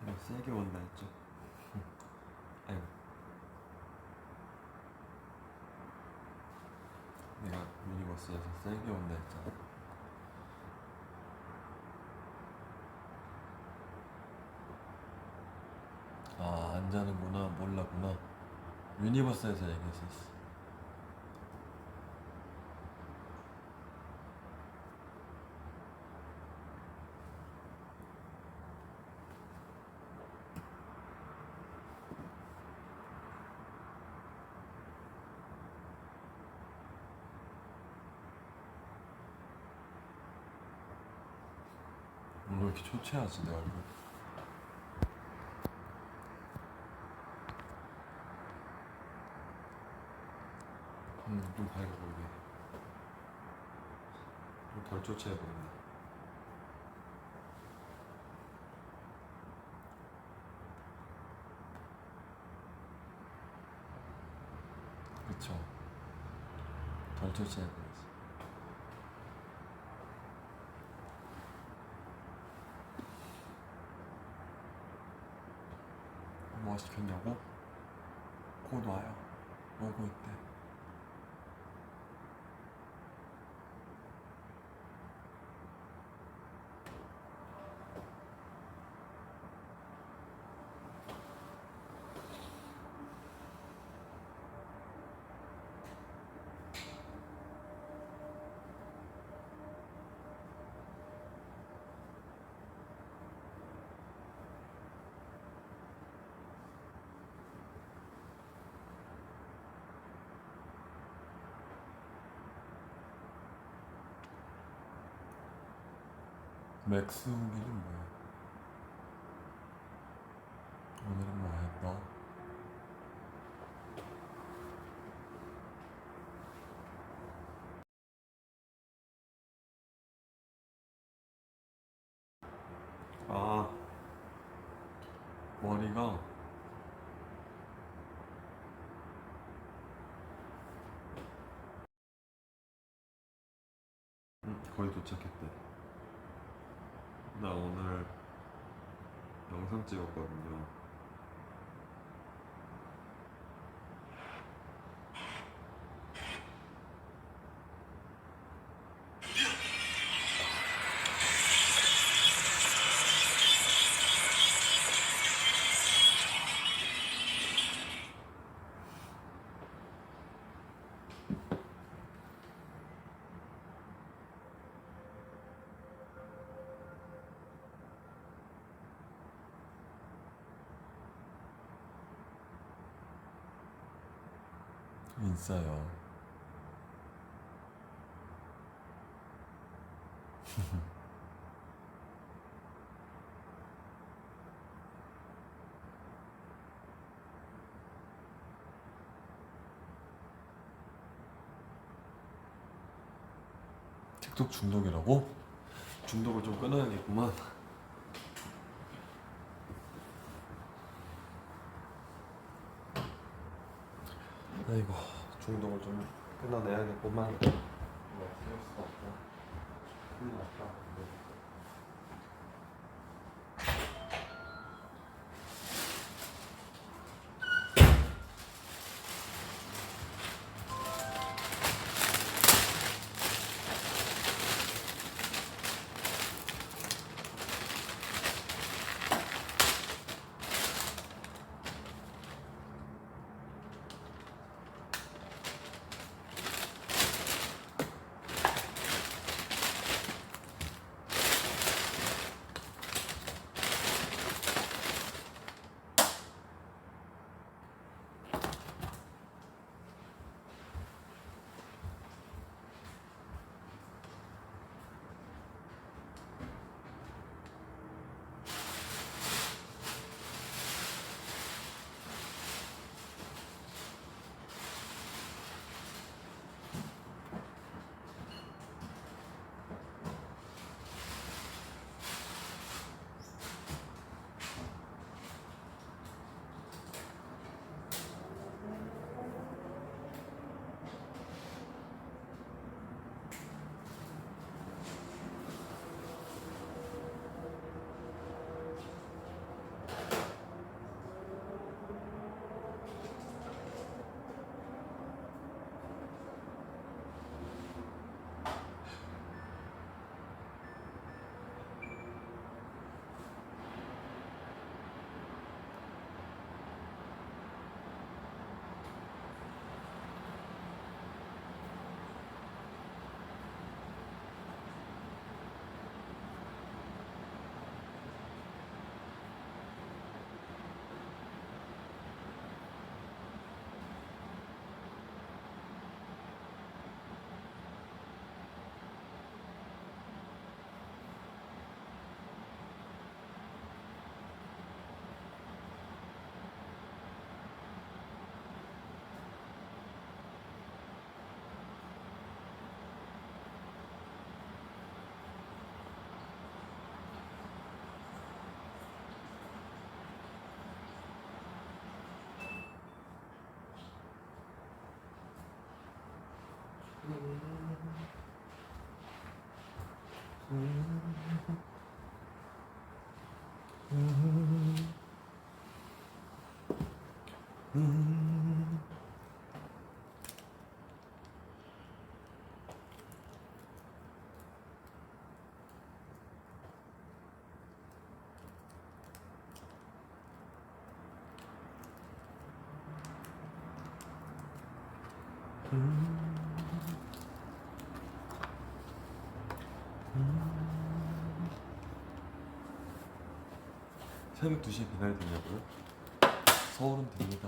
내가 세게 온다 했죠. 아이고. 내가 유니버스에서 세게 온다 했잖아. 아, 안 자는구나. 몰랐구나. 유니버스에서 얘기했었어. 왜 이렇게 초췌하지 내 얼굴? 좀 밝아 보이게. 좀 덜 초췌해 보인다. 그쵸? 덜 초췌해 보이지. 뭐 시켰냐고? 곧 와요. 오고 있대. 맥스 후기는 뭐야? 오늘은 뭐 했어? 아, 머리가 거의 도착했대. 나 오늘 영상 찍었거든요. 있어요. 틱톡 중독이라고? 중독을 좀 끊어야겠구만. 아이고, 중독을 좀 끊어내야겠구만. 이거 어쩔 수가 없다. 큰일 났다. 새벽 2시에 배달 되냐고요? 서울은 됩니다.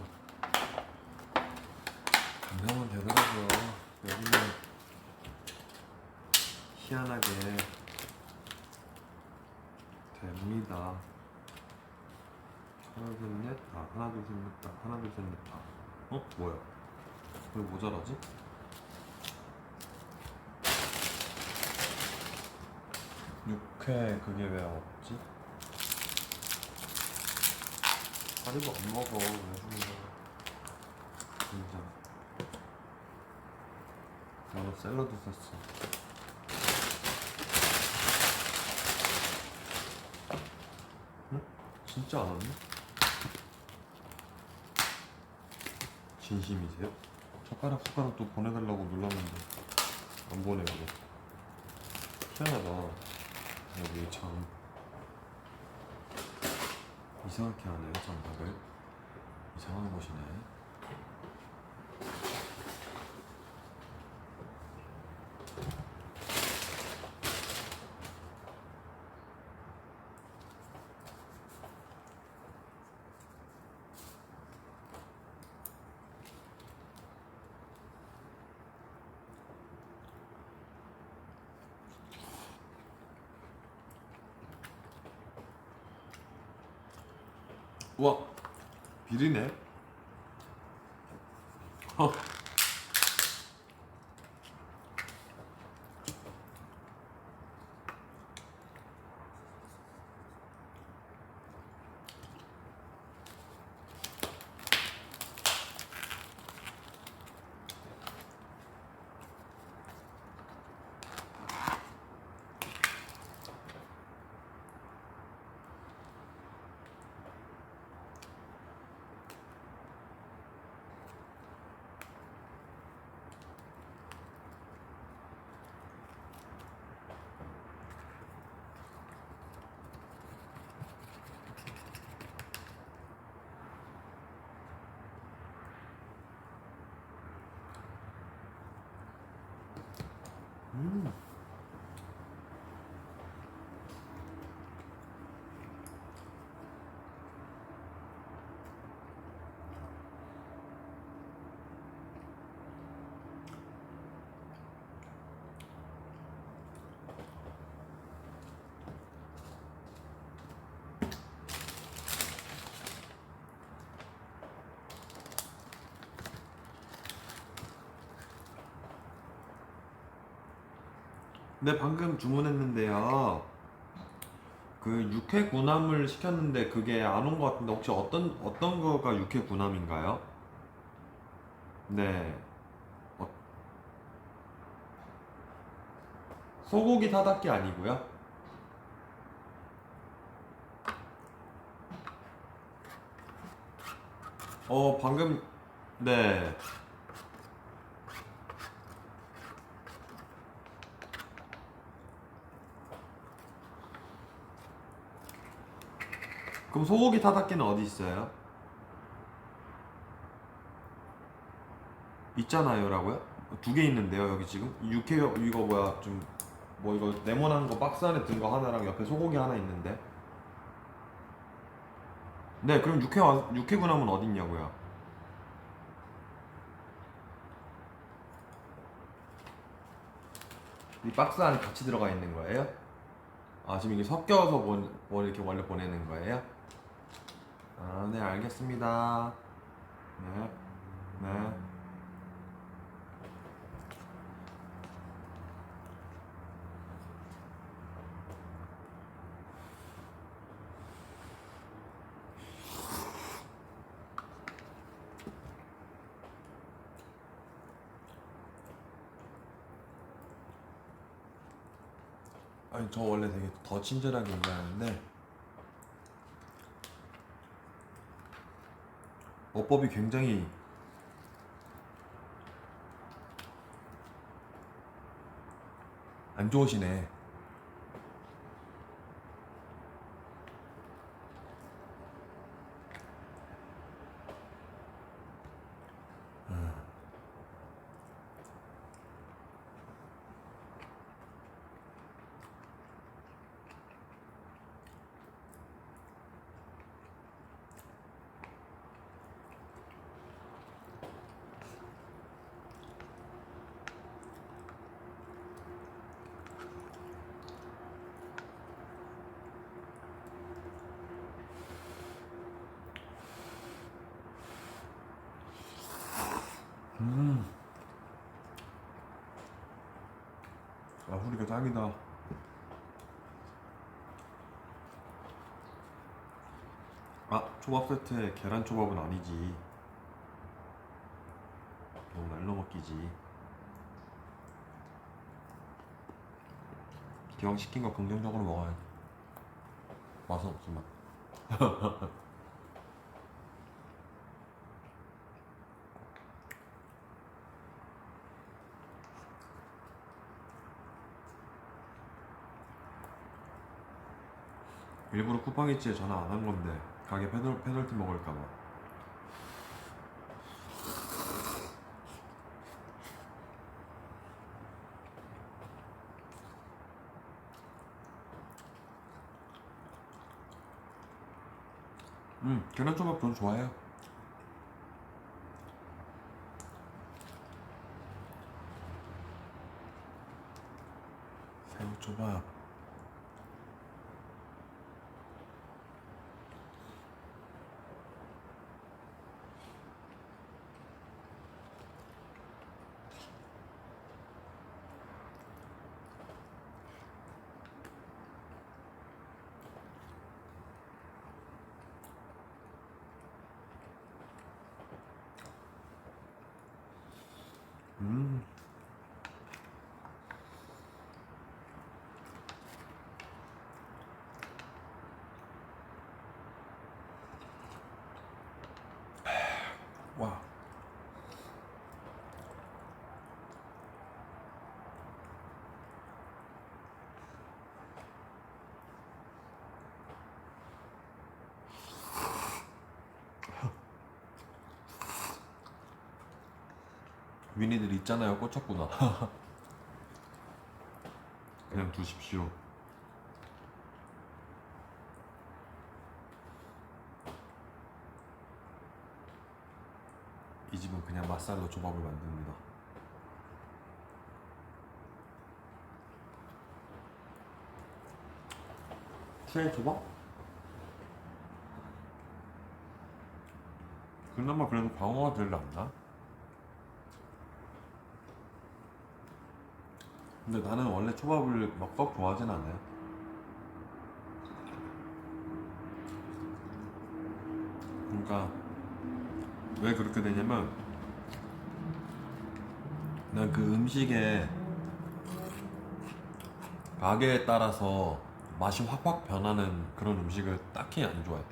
강남은 되더라고요. 여기는 희한하게 됩니다. 하나 둘셋넷 하나 둘셋넷 하나 둘셋넷 어? 뭐야? 왜 모자라지? 육회 그게 왜 없지? 가리고 안 먹어. 왜 주는 거야? 진짜. 나도 샐러드 샀어. 응? 진짜 안 왔네? 진심이세요? 젓가락 또 보내달라고 눌렀는데 안 보내고. 희한하다. 여기 참 이상하게 하네요. 장박을 이상한 곳이네. 우와 비리네. 네, 방금 주문했는데요. 그 육회 구남을 시켰는데 그게 안 온 것 같은데 혹시 어떤 거가 육회 구남인가요? 네. 어, 소고기 타닥기 아니고요? 방금 네. 그럼 소고기 타닥기는 어디 있어요? 있잖아요라고요? 두 개 있는데요 여기 지금 육회 이거 뭐야 좀 뭐 이거 네모난 거 박스 안에 든 거 하나랑 옆에 소고기 하나 있는데. 네, 그럼 육회 구남은 어디 있냐고요? 이 박스 안에 같이 들어가 있는 거예요? 아, 지금 이게 섞여서 뭐 이렇게 원래 보내는 거예요? 아, 네, 알겠습니다. 네, 네. 아니 저 원래 되게 더 친절하게 얘기하는데 어법이 굉장히 안 좋으시네. 아 후리가 짱이다. 아 초밥 세트에 계란 초밥은 아니지. 너무 날로 먹기지. 기왕 시킨 거 긍정적으로 먹어야지. 맛은 없지만. 일부러 쿠팡이츠에 전화 안 한 건데 가게 페널티 먹을까봐. 계란 초밥 전 좋아해요. 새우 초밥. 음. 와. 위니들 있잖아요. 꽂혔구나. 그냥 두십시오. 이 집은 그냥 맛살로 조밥을 만듭니다. 추에 조밥? 그나마 그래도 광어가 제일 낫나? 근데 나는 원래 초밥을 막 썩 좋아하진 않아요. 그러니까 왜 그렇게 되냐면 난 그 음식의 가게에 따라서 맛이 확확 변하는 그런 음식을 딱히 안 좋아해.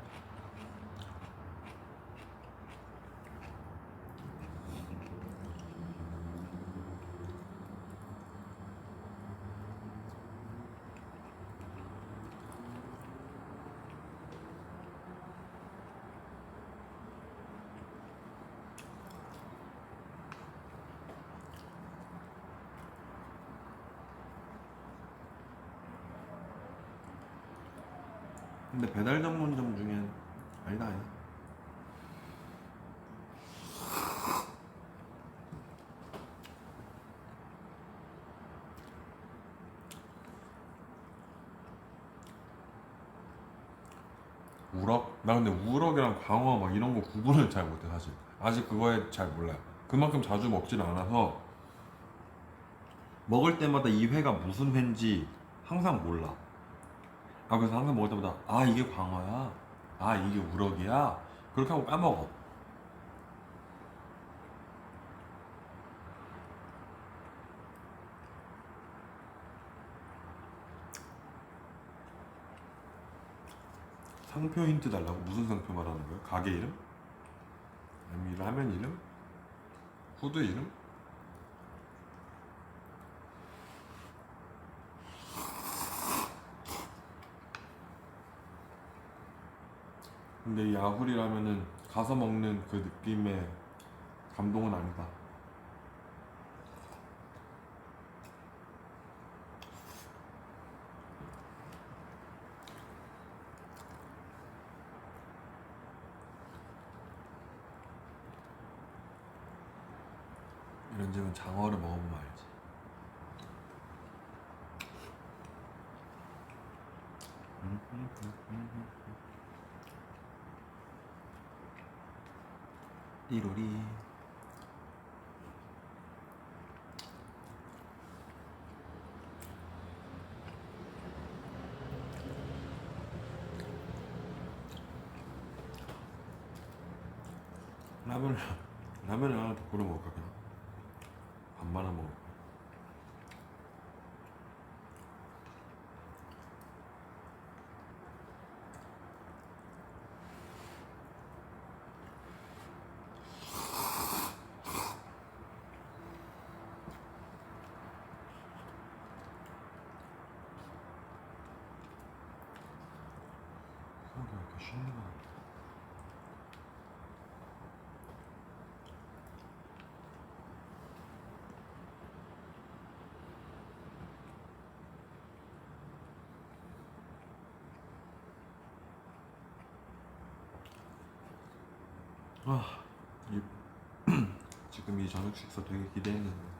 근데 배달 전문점 중엔 아니다 아니다. 우럭? 나 근데 우럭이랑 광어 막 이런 거 구분을 잘 못해 사실. 아직 그거에 잘 몰라요. 그만큼 자주 먹질 않아서 먹을 때마다 이 회가 무슨 회인지 항상 몰라. 아 그래서 항상 먹을 때마다 아 이게 광어야, 아 이게 우럭이야, 그렇게 하고 까먹어. 상표 힌트 달라고? 무슨 상표 말하는 거예요? 가게 이름? 아니면 라면 이름? 후드 이름? 근데 이 아구리라면은 가서 먹는 그 느낌의 감동은 아니다. 이런 집은 장어를 먹어보면 알지. 띠로리. 라면을 라면을 하나 더 끓여 먹을까 그냥? 반만 하나 먹을까? 소리가 이렇게 쉬는 거 같아. 아, 이, 지금 이 저녁 식사 되게 기대했는데.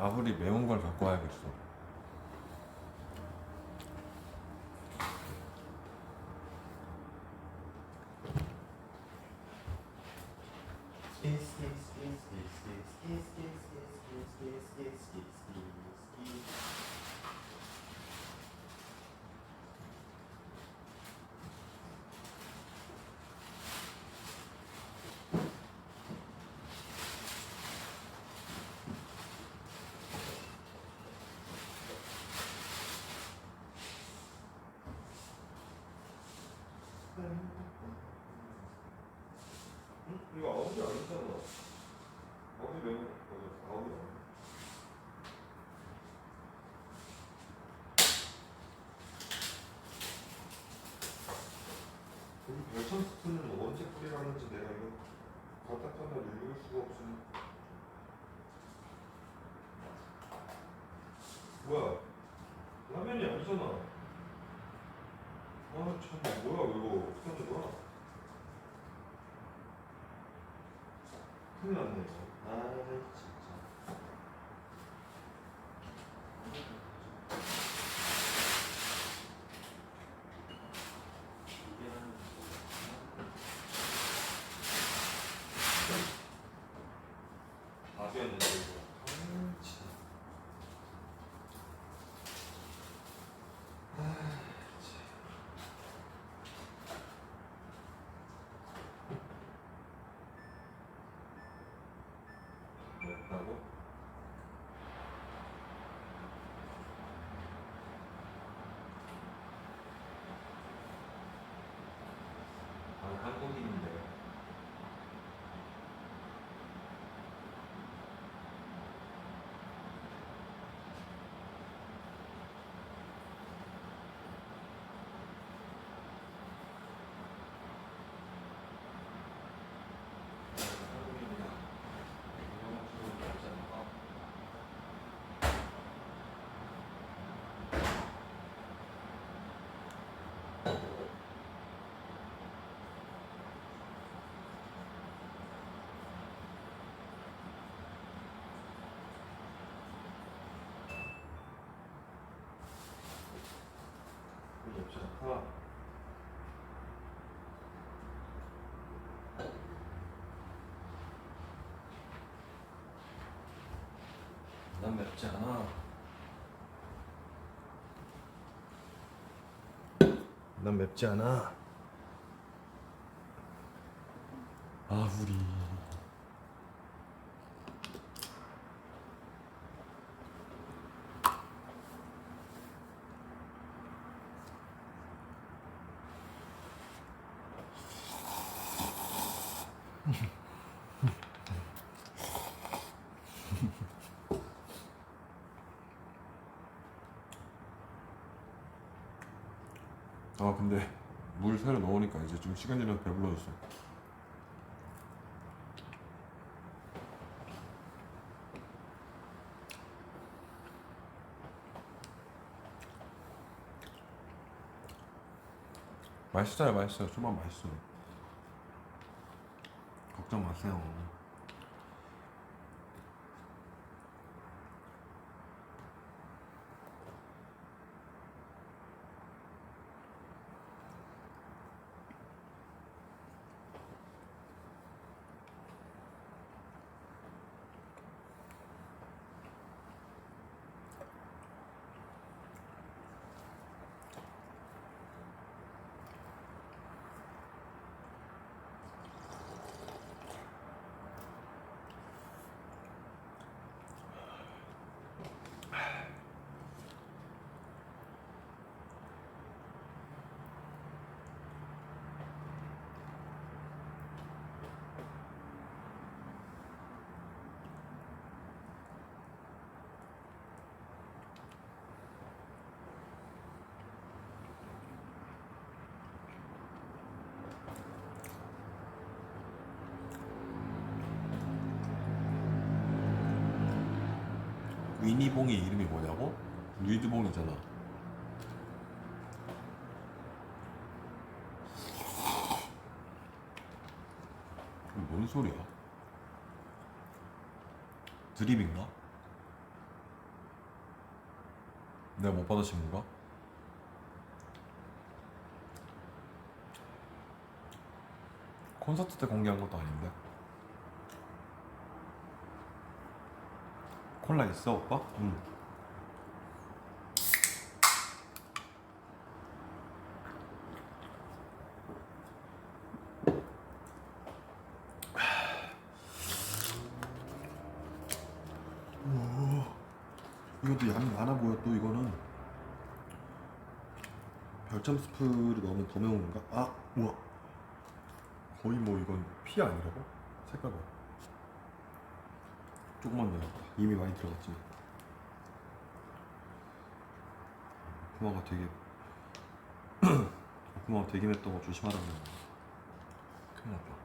아무리 매운 걸 갖고 와야겠어. 이거 아버지 아니잖아. 아버지 매운 거 아버지 아니야. 여기 별천 스프는 언제 뿌리라는지 내가 이거 가딱하나 읽을 수가 없으니. 뭐야? 라면이 아니잖아. 아 참, 뭐야 이거 어떻게 하는 거야? 큰일 났네 이거. 아 진짜. 밥이었는데 이거. 아 진짜. 됐다. 사. 난 맵지 않아. 난 맵지 않아. 아 우리. 아 근데 물 새로 넣으니까 이제 좀 시간이 지나서 배불러졌어. 맛있어요, 맛있어요. 초밥 맛있어요. 걱정 마세요. 위니봉의 이름이 뭐냐고? 루이드봉이잖아. 뭔 소리야? 드립인가? 내가 못 받아친 건가? 콘서트 때 공개한 것도 아닌데. 콜라 있어 오빠? 응. 이것도 양이 많아 보여. 또 이거는 별점 스프를 넣으면 더 매운 건가? 아 우와, 거의 뭐 이건 피 아니라고? 색깔 봐. 조금만 넣어야겠다. 이미 많이 들어갔지. 구마가 되게 구마가 되게 맵다고 조심하라고. 큰일 났다.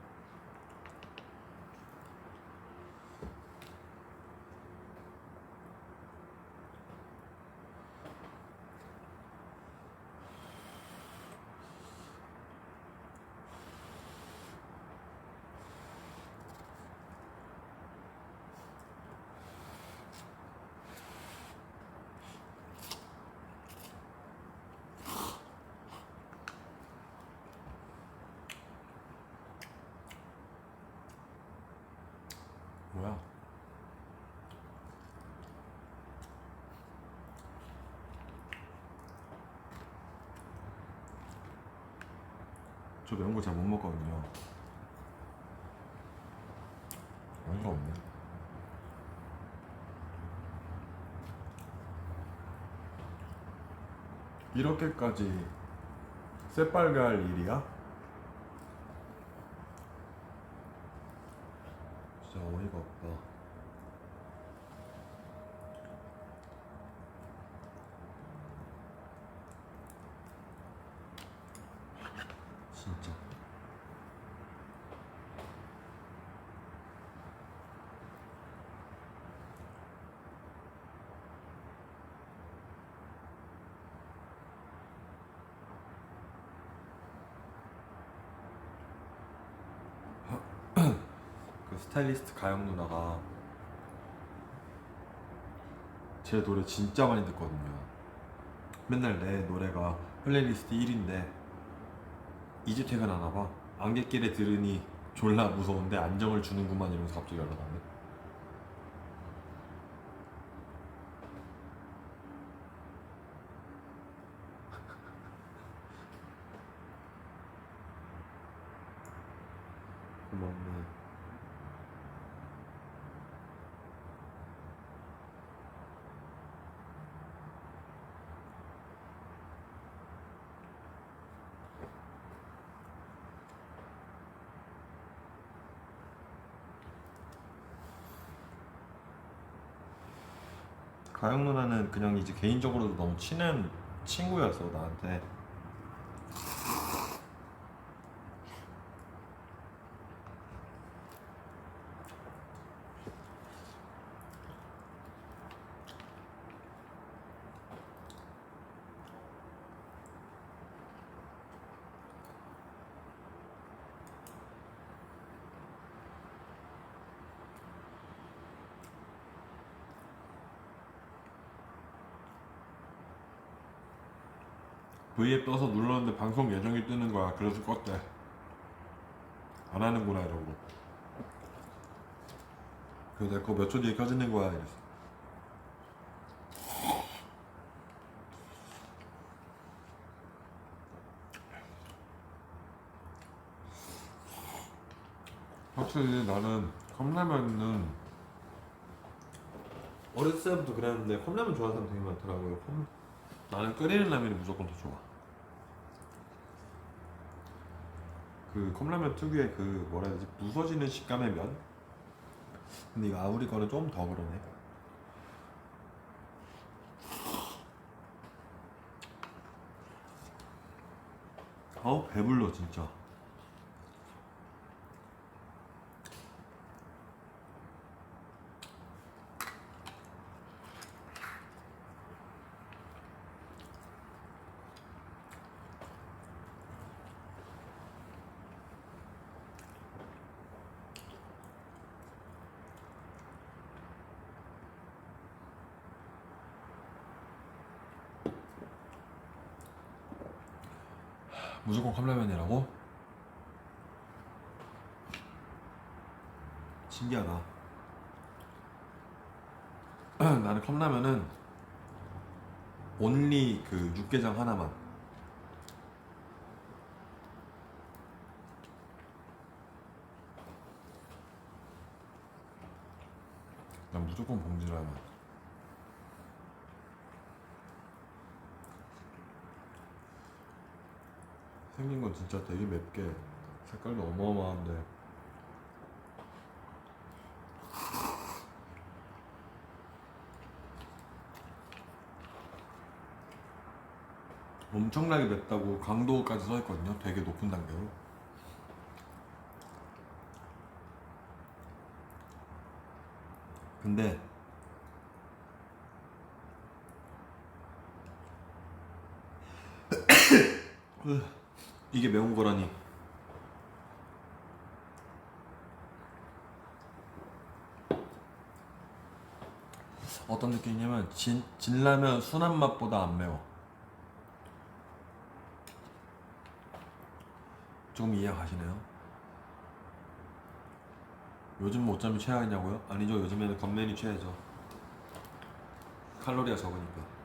뭐야? 저 매운 거 잘 못 먹거든요. 어이가 없네. 이렇게까지 새빨개 할 일이야? 진짜 어이가 없다. 진짜. 그 스타일리스트 가영 누나가 제 노래 진짜 많이 듣거든요. 맨날 내 노래가 플레이리스트 1인데 이제 퇴근하나봐. 안갯길에 들으니 졸라 무서운데 안정을 주는구만 이러면서 갑자기 연락 왔네. 고맙네. 가영 누나는 그냥 이제 개인적으로도 너무 친한 친구였어 나한테. V앱 떠서 눌렀는데 방송 예정이 뜨는 거야. 그래서 껐대. 안 하는구나 이러고. 그래서 내가 그거 몇 초 뒤에 켜지는 거야 이랬어. 확실히 나는 컵라면은 어렸을 때부터 그랬는데 컵라면 좋아하는 사람 되게 많더라고요. 나는 끓이는 라면이 무조건 더 좋아. 그 컵라면 특유의 그 뭐라 해야 되지? 부서지는 식감의 면? 근데 이거 아우리 거는 좀 더 그러네. 배불러 진짜. 무조건 컵라면이라고? 신기하다. 나는 컵라면은 온리 그 육개장 하나만. 난 무조건 봉지라면. 생긴 건 진짜 되게 맵게 색깔도 어마어마한데 엄청나게 맵다고 강도까지 써있거든요. 되게 높은 단계로. 근데 이게 매운 거라니. 어떤 느낌이냐면 진라면 순한 맛보다 안 매워. 조금 이해 가시나요? 요즘 못 잠이 최악이냐고요? 아니죠. 요즘에는 건면이 최애죠. 칼로리가 적으니까.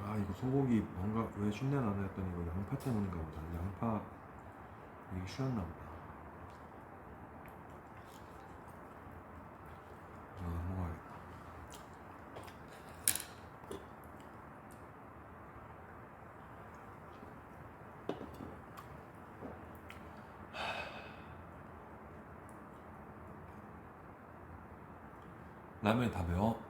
아 이거 소고기 뭔가 왜 쉰내 나나 했더니 이거 양파 때문인가 보다. 양파 이게 쉬었나 보다. 먹어야겠다. 라면이 다 매워?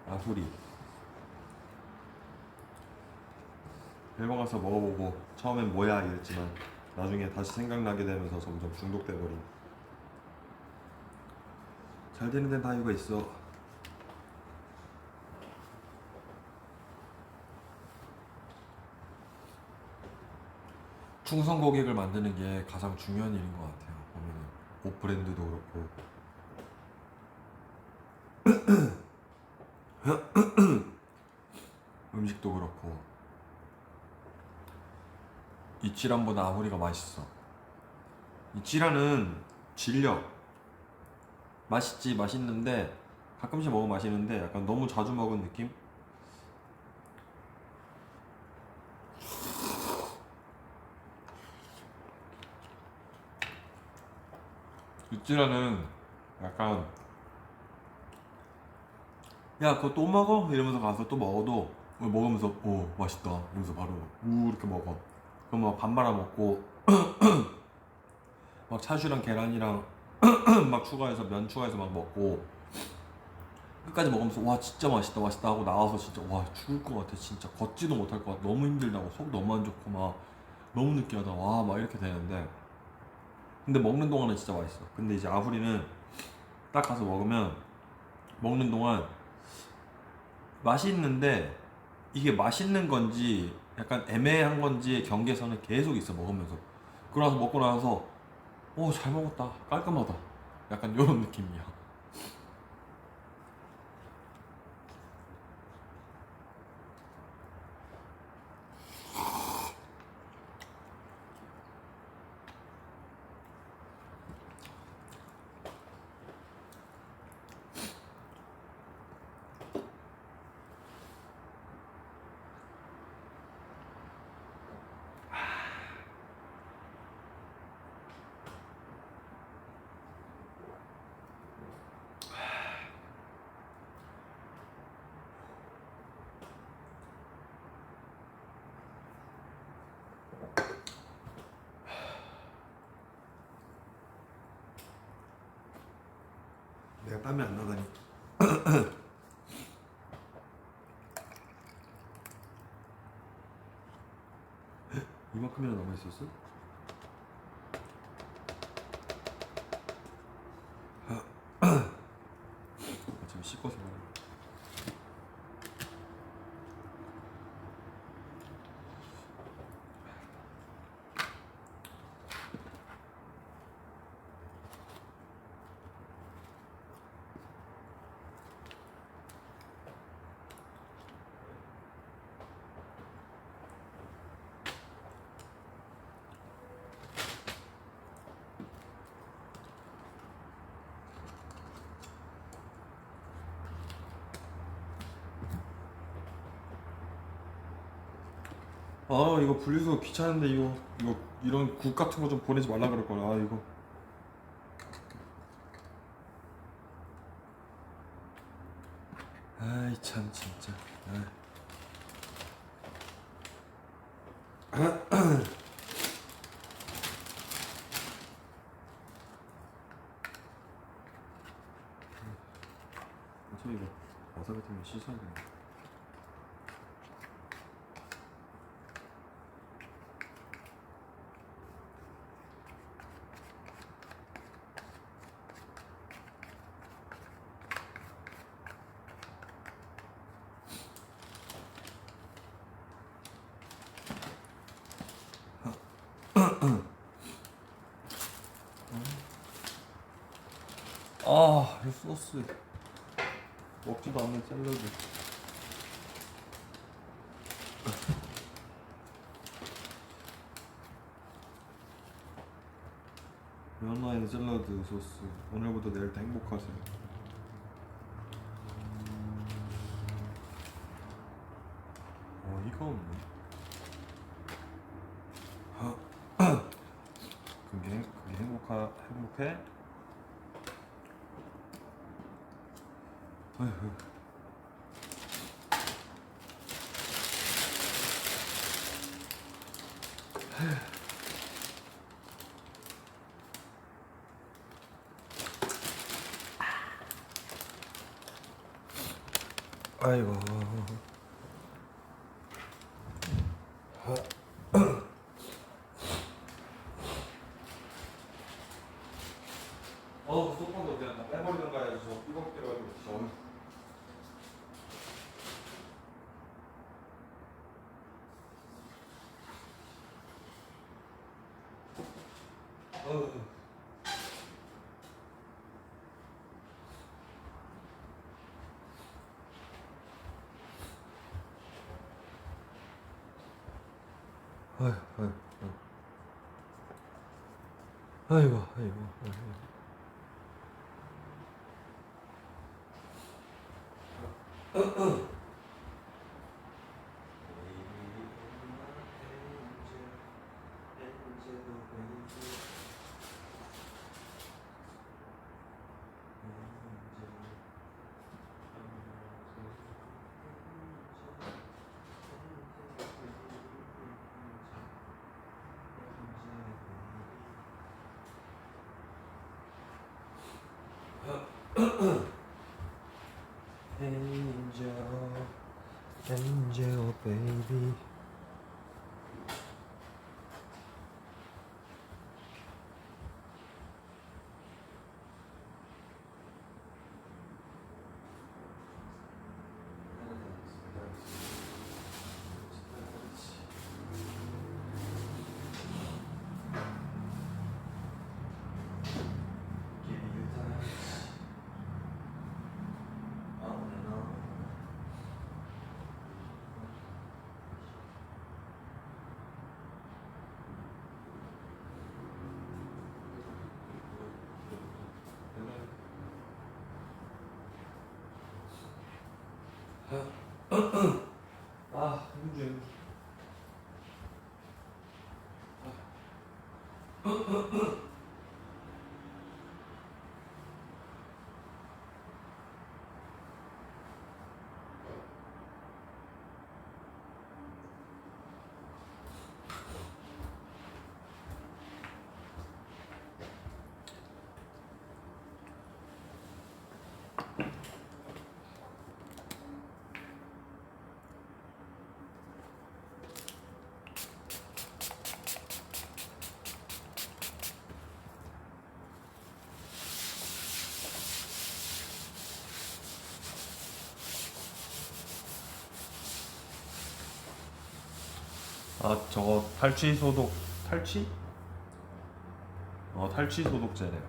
아후리. 일본 가서 먹어보고 처음엔 뭐야 이랬지만 나중에 다시 생각나게 되면서 점점 중독돼버린. 잘 되는 데는 다 이유가 있어. 충성 고객을 만드는 게 가장 중요한 일인 것 같아요. 보면은 옷 브랜드도 그렇고 음식도 그렇고 이치란보다 아무리가 맛있어. 이치란은 질려. 맛있지, 맛있는데 가끔씩 먹으면 맛있는데 약간 너무 자주 먹은 느낌? 이치란은 약간 야 그거 또 먹어? 이러면서 가서 또 먹어도 먹으면서 오 맛있다 이러면서 바로 우 이렇게 먹어. 그럼 막 밥 말아 먹고 막 차슈랑 계란이랑 막 추가해서 면 추가해서 막 먹고 끝까지 먹으면서 와 진짜 맛있다 맛있다 하고 나와서 진짜 와 죽을 것 같아 진짜 걷지도 못할 것 같아 너무 힘들다고 속 너무 안 좋고 막 너무 느끼하다 와 막 이렇게 되는데 근데 먹는 동안은 진짜 맛있어. 근데 이제 아후리는 딱 가서 먹으면 먹는 동안 맛있는데 이게 맛있는 건지 약간 애매한 건지의 경계선은 계속 있어 먹으면서. 그러고 나서 먹고 나서 오 잘 먹었다 깔끔하다 약간 이런 느낌이야. 내가 땀이 안 나다니. 이만큼이나 남아있었어? 지금 씻고서 먹어. 아 이거 분리수거 귀찮은데 이거 이런 국 같은 거 좀 보내지 말라 그럴 거야. 아 이거 아이 참 진짜. 어차피 이거 와사비 때문에 씻어야 돼. 아, 이 소스 먹지도 않는 샐러드. 연어엔 샐러드 소스. 오늘부터 내일도 행복하세요. 어이가 없네. 그게 행복해? 어휴. 아이고. 소파도 그냥 다 빼버리던가 해야지. 저 뜨겁게 해가지고 진짜. 아이고, 아이고, 아이고. Angel, baby. 힘들어. 저거 탈취 소독 탈취? 탈취 소독제래요.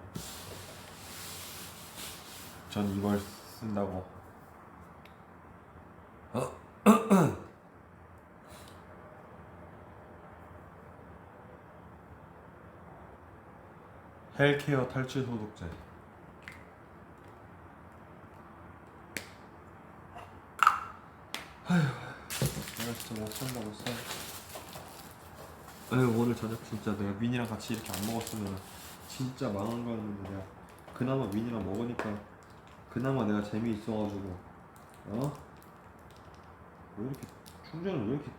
전 이걸 쓴다고. 헬케어 탈취 소독제. 내가 진짜 못 산다고 써. 오늘 저녁 진짜 내가 민이랑 같이 이렇게 안 먹었으면 진짜 망한 거였는데, 내가 그나마 민이랑 먹으니까 그나마 내가 재미있어가지고. 왜 이렇게 충전을 왜 이렇게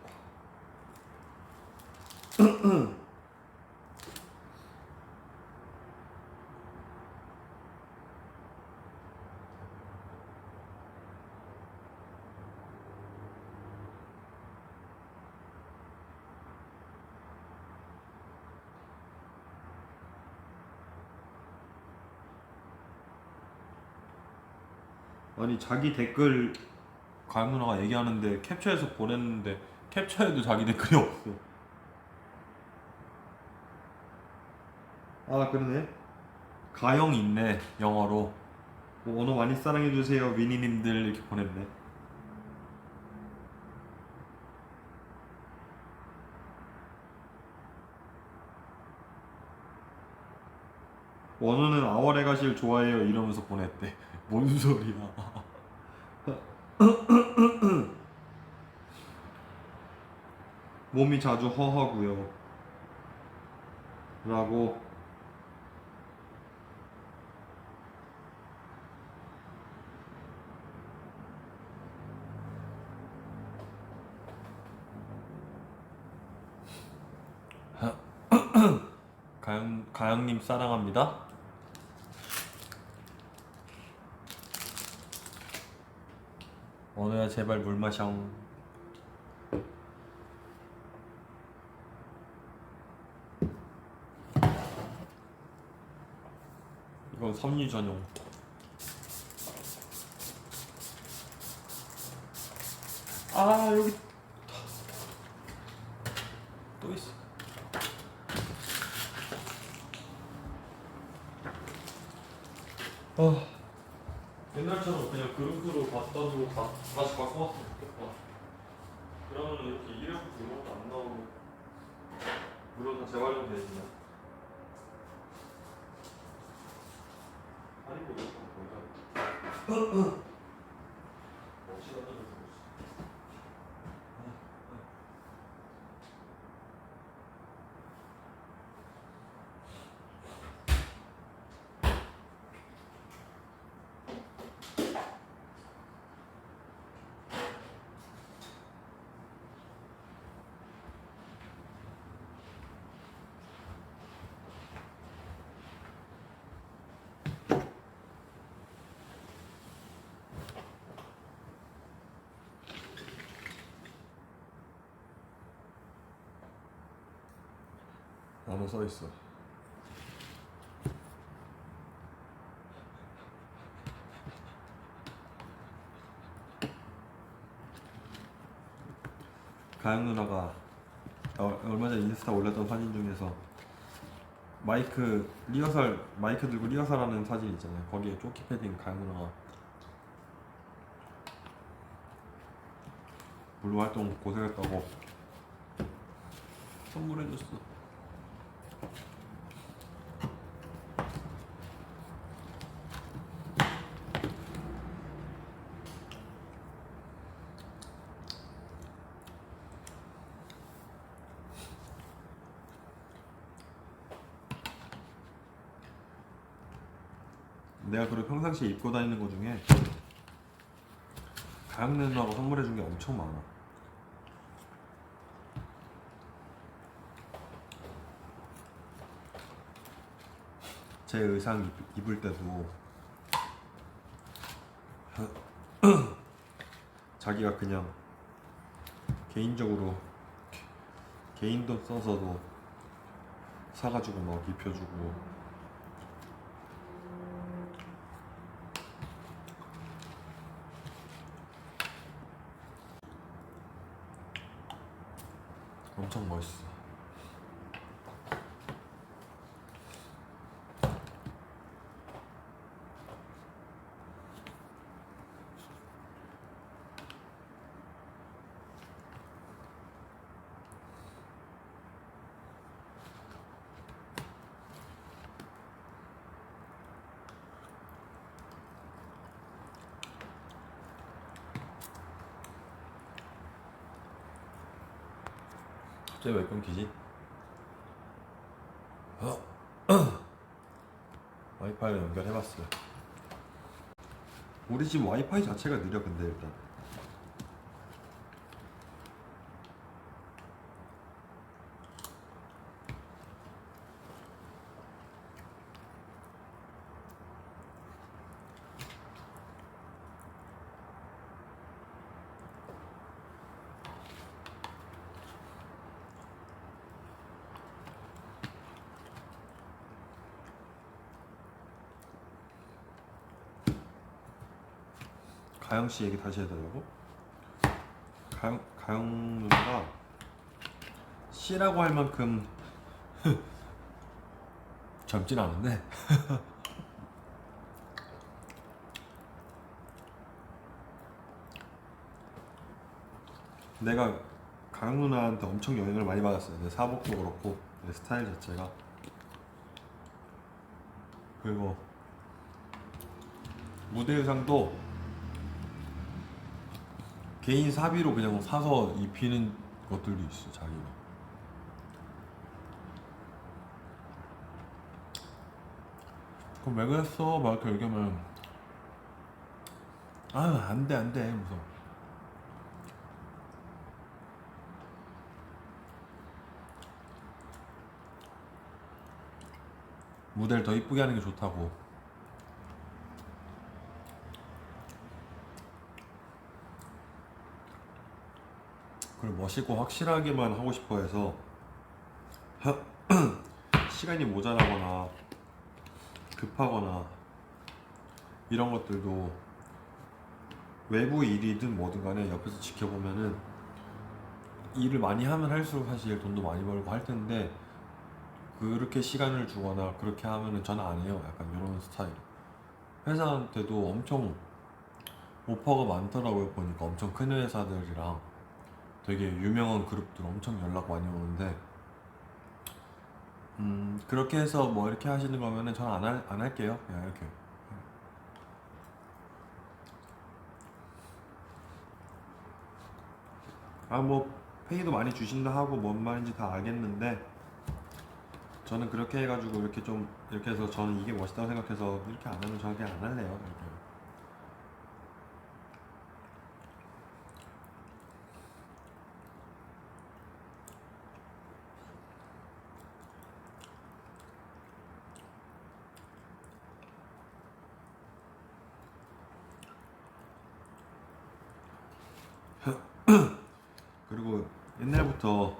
아니, 자기 댓글 가영 누나가 얘기하는데 캡처해서 보냈는데 캡처해도 자기 댓글이 없어. 아, 그러네. 가영 있네, 영어로. 뭐, 언어 많이 사랑해주세요 위니님들 이렇게 보냈네. 원우는 아월에 가실 좋아해요 이러면서 보냈대. 뭔 소리야. 몸이 자주 허하고요 라고. 가영님 사랑합니다. 언어야 제발 물 마셔. 이건 섬유 전용. 아 여기 또 있어. 옛날처럼 그냥 그릇으로 갖다 두고 다시 갖고 왔으면 좋겠다. 그러면 이렇게 일회용 이런 것도 안 나오고 물론 다 재활용되지만 아니 뭐 이거 뭐야? 어찌 갖다 놓고 나눠 써 있어. 가영 누나가 얼마 전에 인스타 올렸던 사진 중에서 마이크 리허설 마이크 들고 리허설하는 사진 있잖아요. 거기에 조끼 패딩 가영 누나가 물로 활동 고생했다고 선물해줬어. 내가 그리고 평상시에 입고 다니는 거 중에 가영 누나가 선물해준 게 엄청 많아. 제 의상 입을 때도 자기가 그냥 개인적으로 개인 돈 써서도 사가지고 막 입혀주고. 엄청 멋있어. 갑자기 왜 끊기지? 와이파이를 연결해봤어요. 우리 집 와이파이 자체가 느려. 근데 일단 가영씨 얘기 다시 해달라고? 가영 누나가 씨라고 할 만큼 젊진 않은데 내가 가영 누나한테 엄청 영향을 많이 받았어요. 내 사복도 그렇고 내 스타일 자체가. 그리고 무대 의상도 개인 사비로 그냥 사서 입히는 것들도 있어. 자기가 그럼 왜 그랬어? 막 이렇게 얘기하면 아 안돼 안돼 무서워. 무대를 더 이쁘게 하는 게 좋다고. 그걸 멋있고 확실하게만 하고 싶어 해서 시간이 모자라거나 급하거나 이런 것들도 외부 일이든 뭐든 간에 옆에서 지켜보면은 일을 많이 하면 할수록 사실 돈도 많이 벌고 할 텐데 그렇게 시간을 주거나 그렇게 하면은 저는 안 해요. 약간 이런 스타일. 회사한테도 엄청 오퍼가 많더라고요. 보니까 엄청 큰 회사들이랑 되게 유명한 그룹들 엄청 연락 많이 오는데 그렇게 해서 뭐 이렇게 하시는 거면은 저는 안 할게요. 그냥 이렇게. 아 뭐 페이도 많이 주신다 하고 뭔 말인지 다 알겠는데 저는 그렇게 해가지고 이렇게 좀 이렇게 해서 저는 이게 멋있다고 생각해서 이렇게 안 하면 저는 그냥 안 할래요. 이렇게. 그리고 옛날부터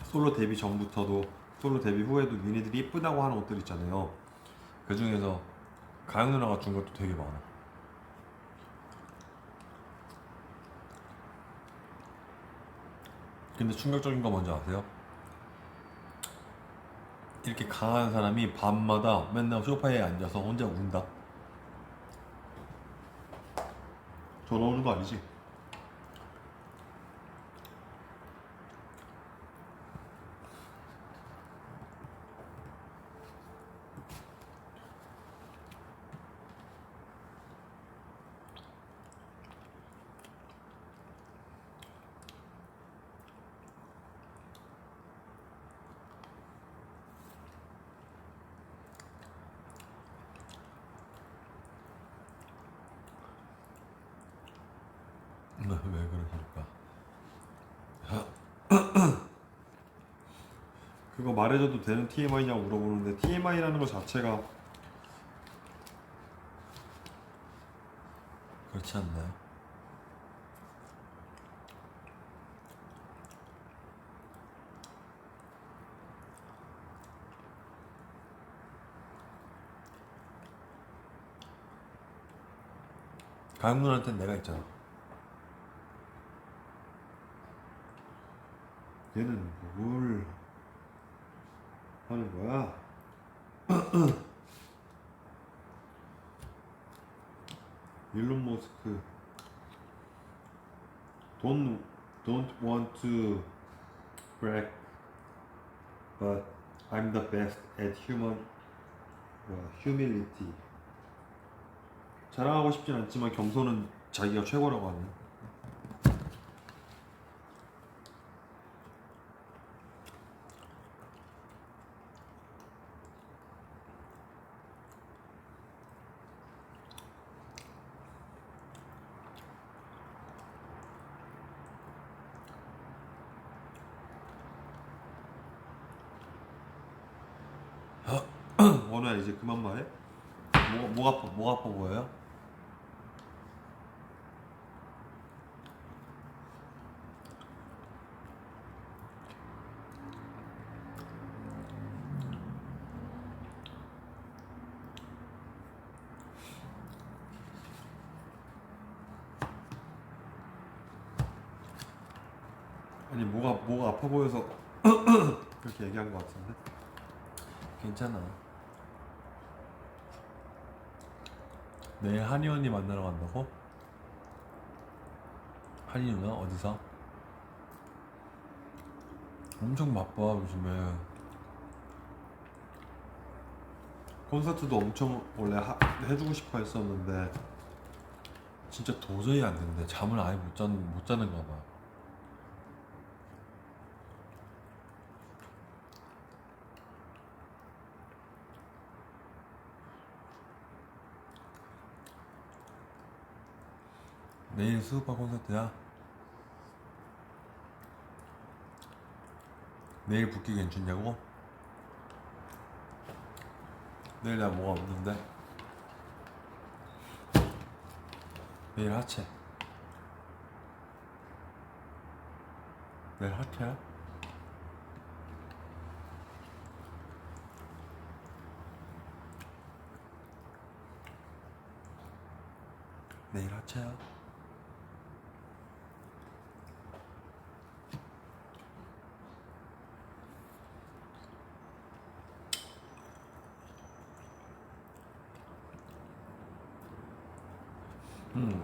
솔로 데뷔 전부터도 솔로 데뷔 후에도 유니들이 이쁘다고 하는 옷들 있잖아요. 그 중에서 가영 누나가 준 것도 되게 많아. 근데 충격적인 거 뭔지 아세요? 이렇게 강한 사람이 밤마다 맨날 소파에 앉아서 혼자 운다. 전화 오는 거 아니지? 왜 그러실까? 그거 말해줘도 되는 TMI냐고 물어보는데 TMI라는 것 자체가 그렇지 않나요? 가영 누나한테는 내가 있잖아. 얘는 뭘 하는 거야? 일론 머스크 don't want to brag but I'm the best at humility. 자랑하고 싶진 않지만 겸손은 자기가 최고라고 하네. 원우야 이제 그만 말해. 목 아파 보여요? 아니 뭐가 아파 보여서 그렇게 얘기한 것 같은데 괜찮아. 내일 한이 언니 만나러 간다고? 한이 누나 어디서? 엄청 바빠 요즘에. 콘서트도 엄청 원래 해주고 싶어 했었는데 진짜 도저히 안 되는데 잠을 아예 못 자는가 봐. 내일 수우파 콘서트야? 내일 붓기 괜찮냐고? 내일 나 뭐가 없는데? 내일 하체. 내일 하트야? 내일 하체야?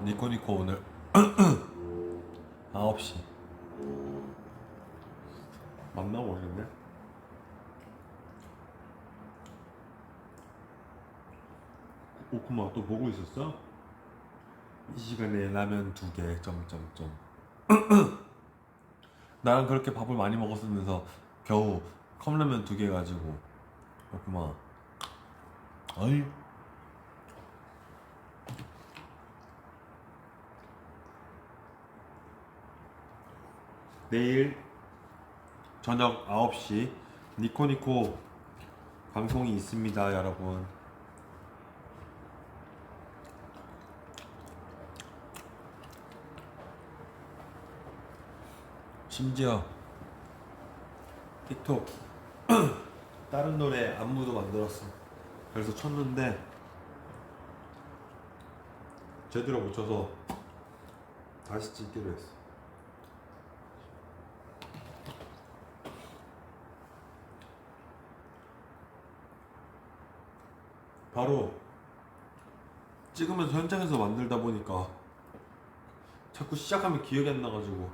니코니코 오늘 9시 만나고 오겠네? 오쿠마 또 보고 있었어? 이 시간에 라면 2개 점점점 나랑 그렇게 밥을 많이 먹었으면서 겨우 컵라면 2개 가지고 오쿠마 어이 내일 저녁 9시 니코니코 방송이 있습니다 여러분. 심지어 틱톡 다른 노래 안무도 만들었어. 그래서 쳤는데 제대로 못 쳐서 다시 찍기로 했어. 바로 찍으면서 현장에서 만들다 보니까 자꾸 시작하면 기억이 안 나가지고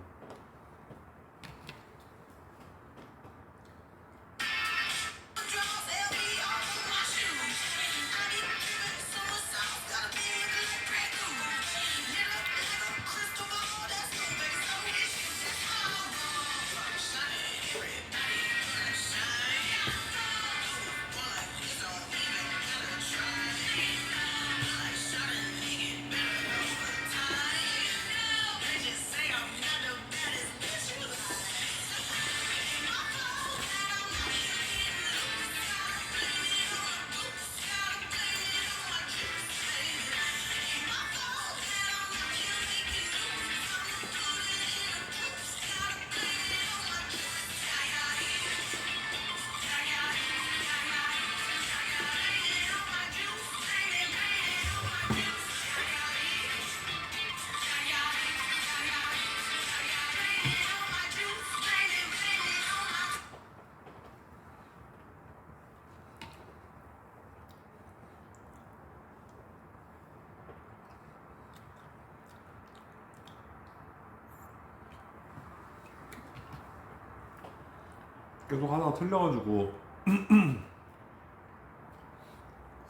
계속 하나가 틀려가지고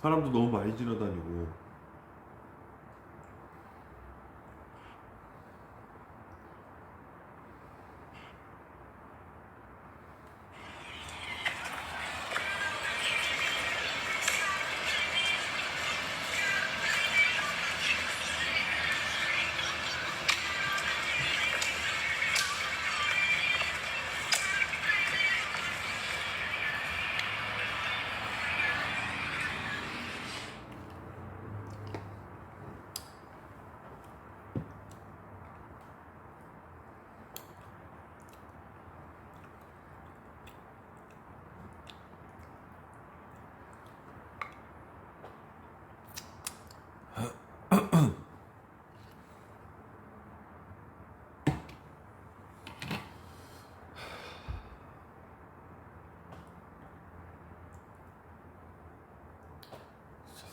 사람도 너무 많이 지나다니고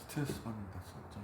스트레스 받는다 진짜.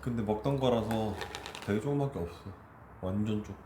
근데 먹던 거라서 되게 조금밖에 없어. 완전 조금.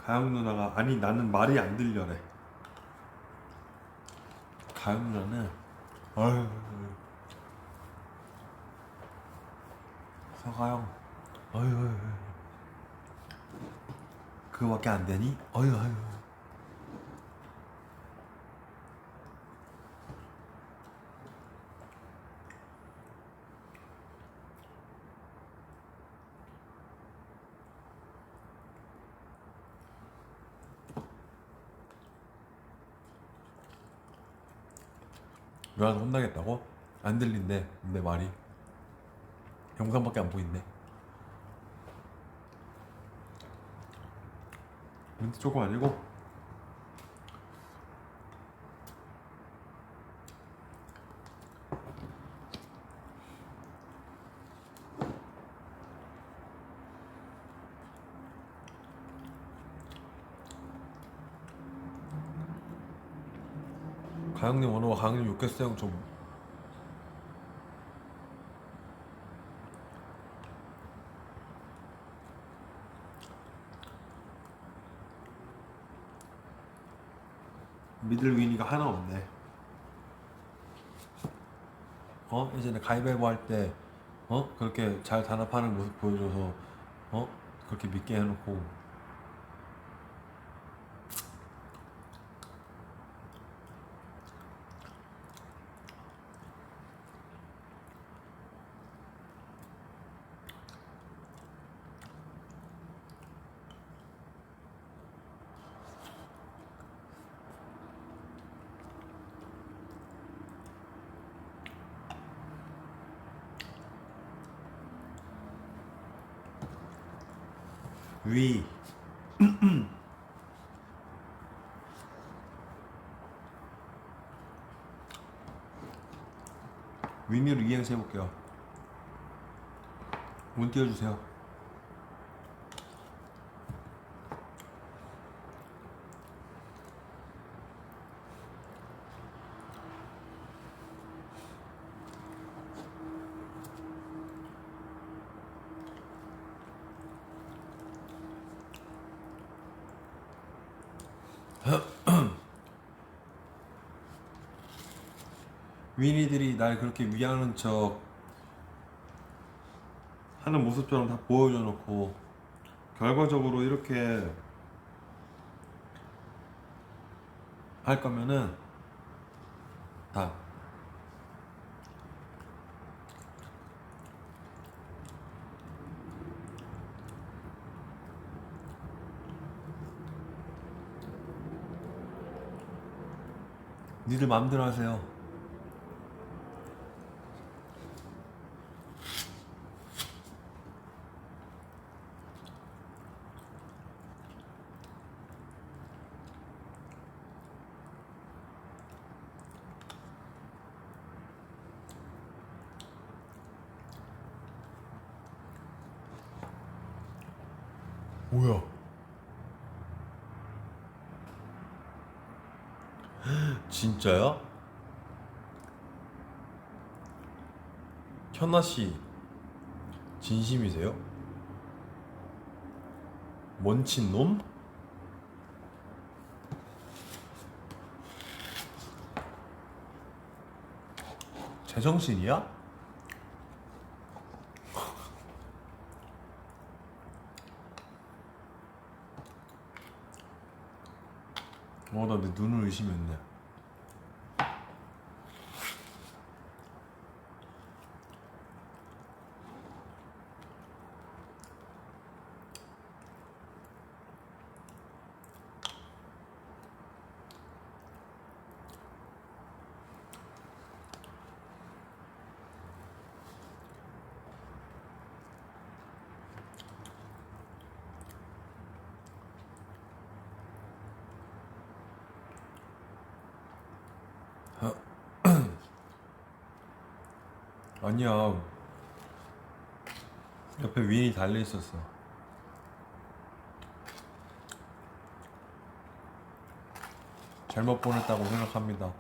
가영 누나가 아니 나는 말이 안 들려래. 가영 누나는 아유 서가영 아유 그거밖에 안 되니? 아유 누나한테 혼나겠다고? 안 들린대 내 말이. 영상밖에 안 보인대. 멘트 조금 아니고 가영님 원호가 가영님 욕했어요. 좀 믿을 위니가 하나 없네. 예전에 가위바위보 할 때 그렇게 잘 단합하는 모습 보여줘서 그렇게 믿게 해놓고 위 위미로 이행시 해볼게요. 문 띄워주세요. 위니들이 날 그렇게 위하는 척 하는 모습처럼 다 보여줘 놓고 결과적으로 이렇게 할 거면은 다 니들 마음대로 하세요. 뭐야? 진짜야? 현아 씨 진심이세요? 먼친놈? 제정신이야? 나 내 눈을 의심했네. 아니야. 옆에 윈이 달려 있었어. 잘못 보냈다고 생각합니다.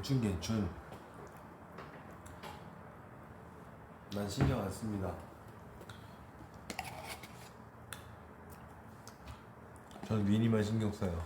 괜춘. 난 신경 안 씁니다. 전 위니만 신경 써요.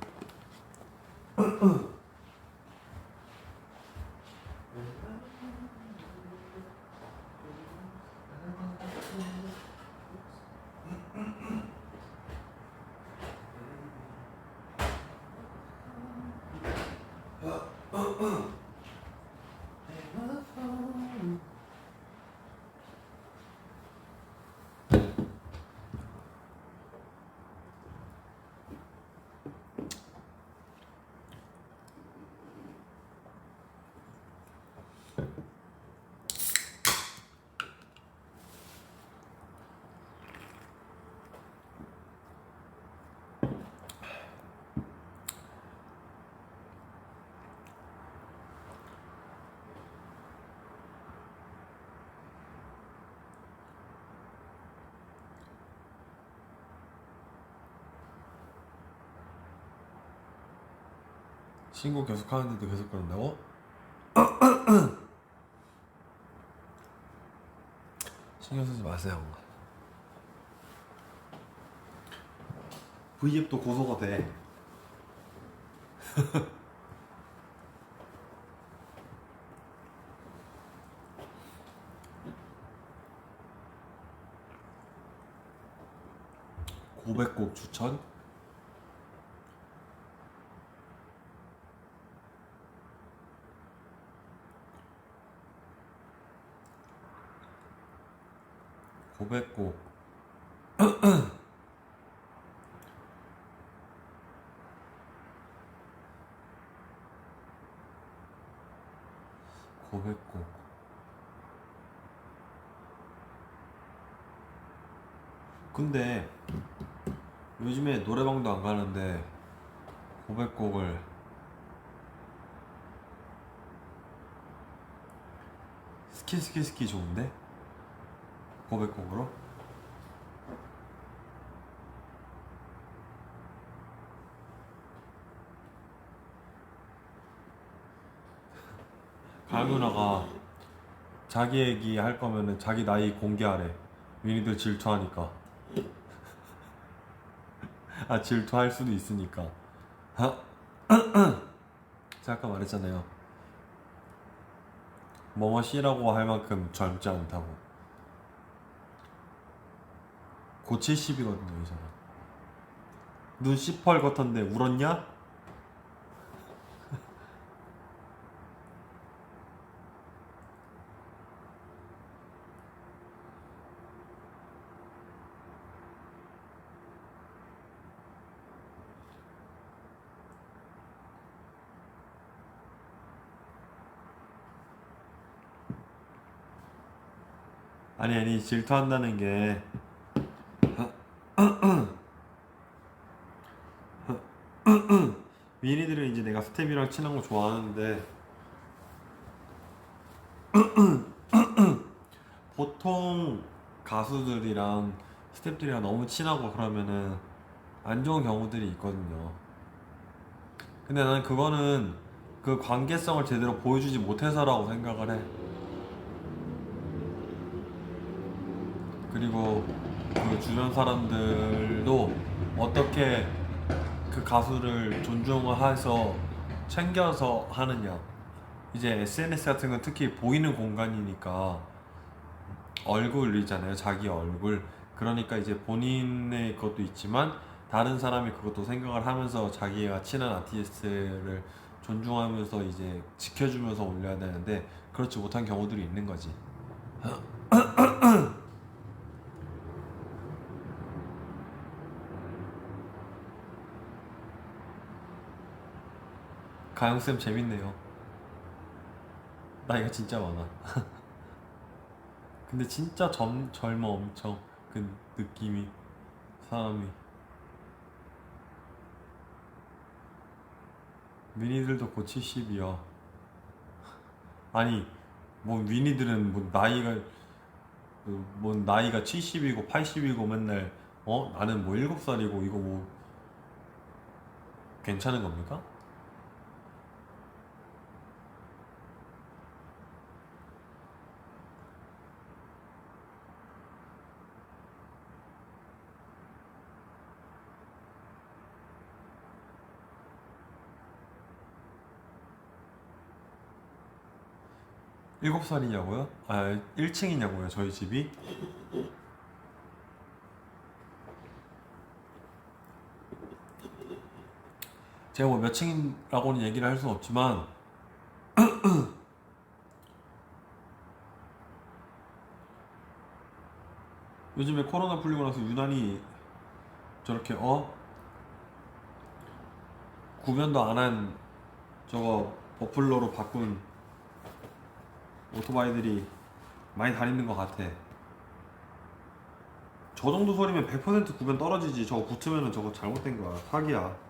신고 계속 하는데도 계속 그런다고? 신경 쓰지 마세요. V앱도 고소가 돼. 고백곡 추천? 고백곡 고백곡 근데 요즘에 노래방도 안 가는데 고백곡을 스키 좋은데? 고백곡으로? 가연 누나가 자기 얘기 할 거면은 자기 나이 공개하래. 위니들 질투하니까. 아, 질투할 수도 있으니까. 제가 아까 말했잖아요. 뭐뭐 씨라고 할 만큼 젊지 않다고. 곧 70이거든요, 이 사람. 눈 시펄 같던데 울었냐? 아니 질투한다는 게 위니들은 이제 내가 스텝이랑 친한 거 좋아하는데 보통 가수들이랑 스텝들이랑 너무 친하고 그러면은 안 좋은 경우들이 있거든요. 근데 난 그거는 그 관계성을 제대로 보여주지 못해서라고 생각을 해. 그리고 그 주변 사람들도 어떻게 그 가수를 존중해서 챙겨서 하느냐. 이제 SNS 같은 건 특히 보이는 공간이니까 얼굴이잖아요. 자기 얼굴. 그러니까 이제 본인의 것도 있지만 다른 사람이 그것도 생각을 하면서 자기가 친한 아티스트를 존중하면서 이제 지켜주면서 올려야 되는데 그렇지 못한 경우들이 있는 거지. 가영쌤 재밌네요. 나이가 진짜 많아. 근데 진짜 젊어 엄청 그 느낌이 사람이. 위니들도 곧 70이야. 아니 뭐 위니들은 뭐 나이가 70이고 80이고 맨날 나는 뭐 7살이고 이거 뭐 괜찮은 겁니까? 7살이냐고요? 아, 1층이냐고요, 저희 집이? 제가 뭐 몇 층이라고는 얘기를 할 수는 없지만 요즘에 코로나 풀리고 나서 유난히 저렇게 구변도 안 한 저거 버플러로 바꾼 오토바이들이 많이 다니는 것 같아. 저 정도 소리면 100% 구변 떨어지지. 저거 붙으면은 저거 잘못된 거야. 사기야.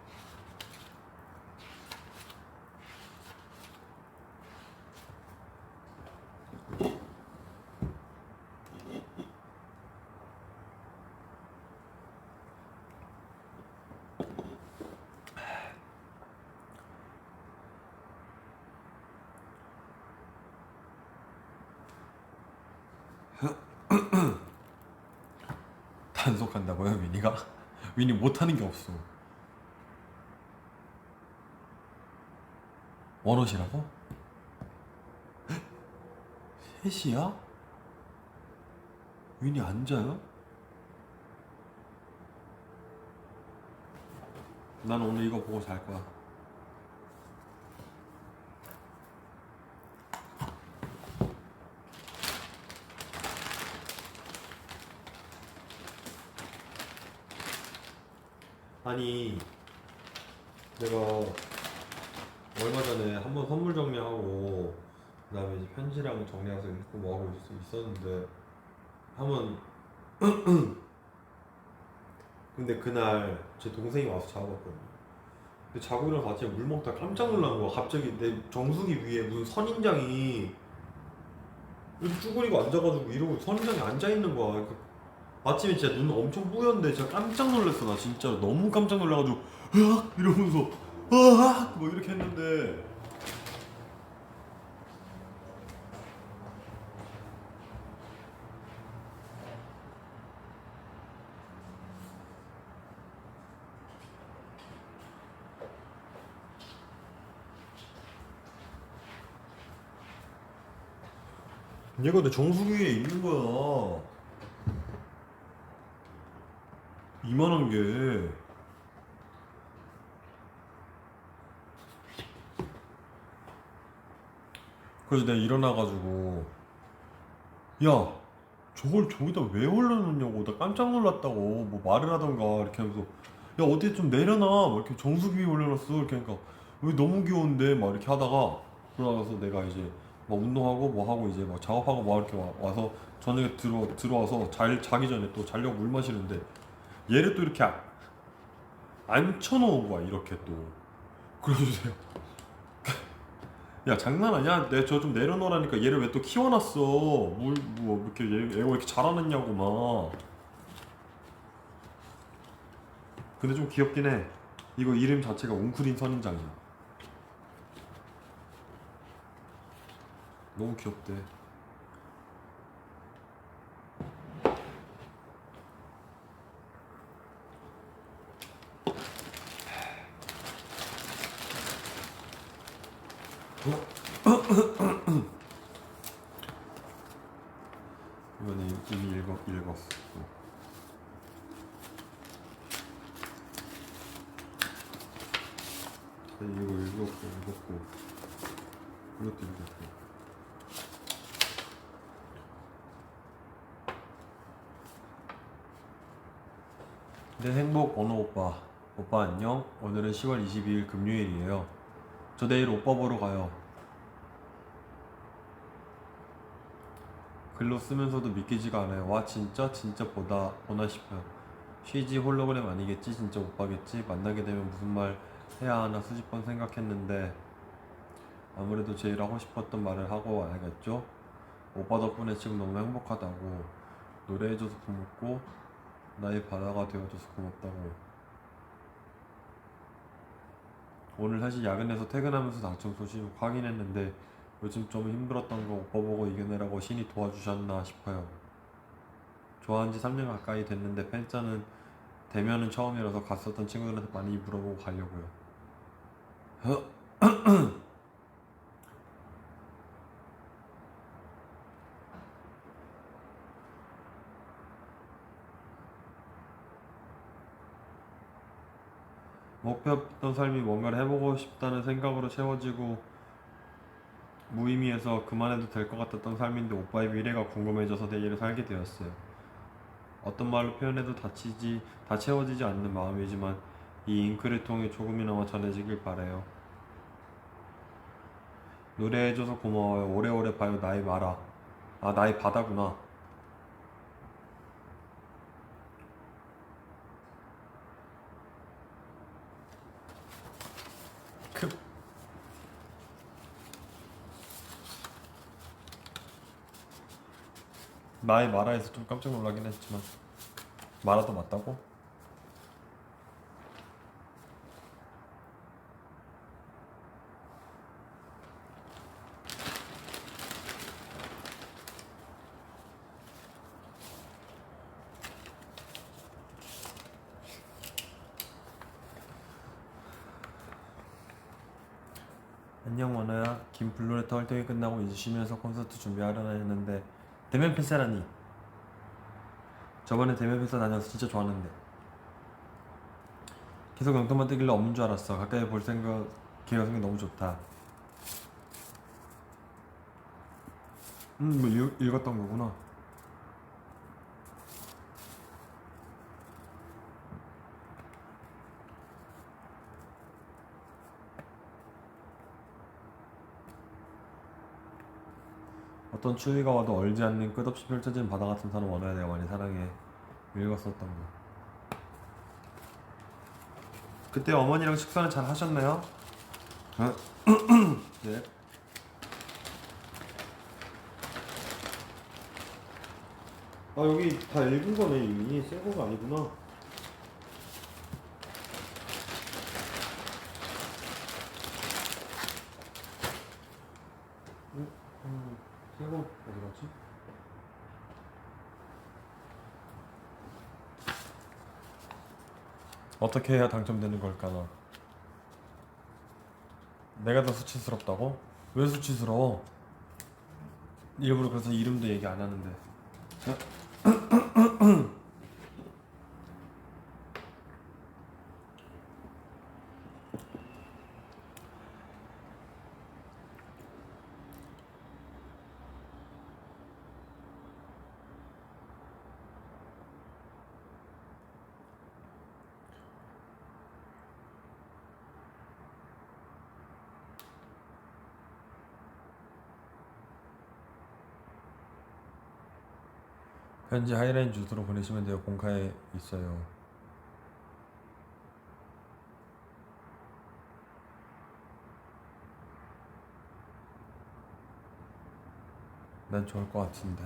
단속한다고요, 위니가? 위니 못하는 게 없어. 원옷이라고? 3시야? 위니 앉아요? 난 오늘 이거 보고 잘 거야. 아니, 내가 얼마 전에 한번 선물 정리하고 그다음에 이제 편지랑 정리해서 읽고 뭐 하고 있었는데 한번 근데 그날 제 동생이 와서 자고 갔거든요. 근데 자고 일어나서 아침에 물 먹다 깜짝 놀란 거야. 갑자기 내 정수기 위에 무슨 선인장이 이렇게 쭈그리고 앉아가지고 이러고 선인장이 앉아 있는 거야. 그러니까 아침에 진짜 눈 엄청 뿌였는데 진짜 깜짝 놀랐어. 나 진짜 너무 깜짝 놀라가지고 으악 이러면서 으악 뭐 이렇게 했는데 얘가 내 정수기 위에 있는 거야. 이만한 게. 그래서 내가 일어나가지고 야 저걸 저기다 왜 올려놓냐고 나 깜짝 놀랐다고 뭐 말을 하던가 이렇게 하면서 야 어디 좀 내려놔 막 이렇게 정수기 위에 올려놨어 이렇게 하니까 왜 너무 귀여운데 막 이렇게 하다가 그러고서 내가 이제 막 운동하고 뭐 하고 이제 막 작업하고 막 이렇게 와서 저녁에 들어와서 자기 전에 또 자려고 물 마시는데 얘를 또 이렇게 앉혀놓은 거야 이렇게 또 그래주세요. 야 장난 아니야? 내 저 좀 내려놓으라니까 얘를 왜 또 키워놨어? 뭐 이렇게 얘가 왜 이렇게 자라났냐고 막. 근데 좀 귀엽긴 해. 이거 이름 자체가 웅크린 선인장이야. 너무 귀엽대. 이번에 이미 읽었어. 이거 읽었고 이것도 읽었고. 내 행복 언어 오빠 안녕. 오늘은 10월 22일 금요일이에요. 저 내일 오빠 보러 가요. 글로 쓰면서도 믿기지가 않아요. 와 진짜 보나 싶어요. 쉬지 홀로그램 아니겠지? 진짜 오빠겠지? 만나게 되면 무슨 말 해야 하나 수십 번 생각했는데 아무래도 제일 하고 싶었던 말을 하고 와야겠죠? 오빠 덕분에 지금 너무 행복하다고 노래해줘서 고맙고 나의 바다가 되어줘서 고맙다고. 오늘 사실 야근해서 퇴근하면서 당첨 소식 확인했는데 요즘 좀 힘들었던 거 오빠 보고 이겨내라고 신이 도와주셨나 싶어요. 좋아한 지 3년 가까이 됐는데 팬짜는 대면은 처음이라서 갔었던 친구들한테 많이 물어보고 가려고요. 목표 없던 삶이 뭔가를 해보고 싶다는 생각으로 채워지고 무의미해서 그만해도 될 것 같았던 삶인데 오빠의 미래가 궁금해져서 내일을 살게 되었어요. 어떤 말로 표현해도 다 채워지지 않는 마음이지만 이 잉크를 통해 조금이나마 전해지길 바래요. 노래해줘서 고마워요. 오래오래 봐요. 나의 마라. 아, 나의 바다구나. 크. 나의 마라에서 좀 깜짝 놀라긴 했지만 마라도 맞다고? 안녕 원아야. 김 블루레터 활동이 끝나고 이제 쉬면서 콘서트 준비하려나 했는데 대면 팬사라니. 저번에 대면 팬사 다녀서 진짜 좋았는데 계속 영통만 뜨길래 없는 줄 알았어. 가까이 볼 생각 기회가 생겨 너무 좋다. 뭐 읽었던 거구나. 어떤 추위가 와도 얼지 않는 끝없이 펼쳐진 바다 같은 산을 원해야 내가 많이 사랑해. 읽었었던 거. 그때 어머니랑 식사는 잘 하셨나요? 어? 네. 아 여기 다 읽은 거네 이미. 새 거가 아니구나. 새거 어디 갔지? 어떻게 해야 당첨되는 걸까나. 내가 더 수치스럽다고? 왜 수치스러워? 일부러 그래서 이름도 얘기 안 하는데. 편지 하이라인 주소로 보내시면 돼요. 공카에 있어요. 난 좋을 것 같은데.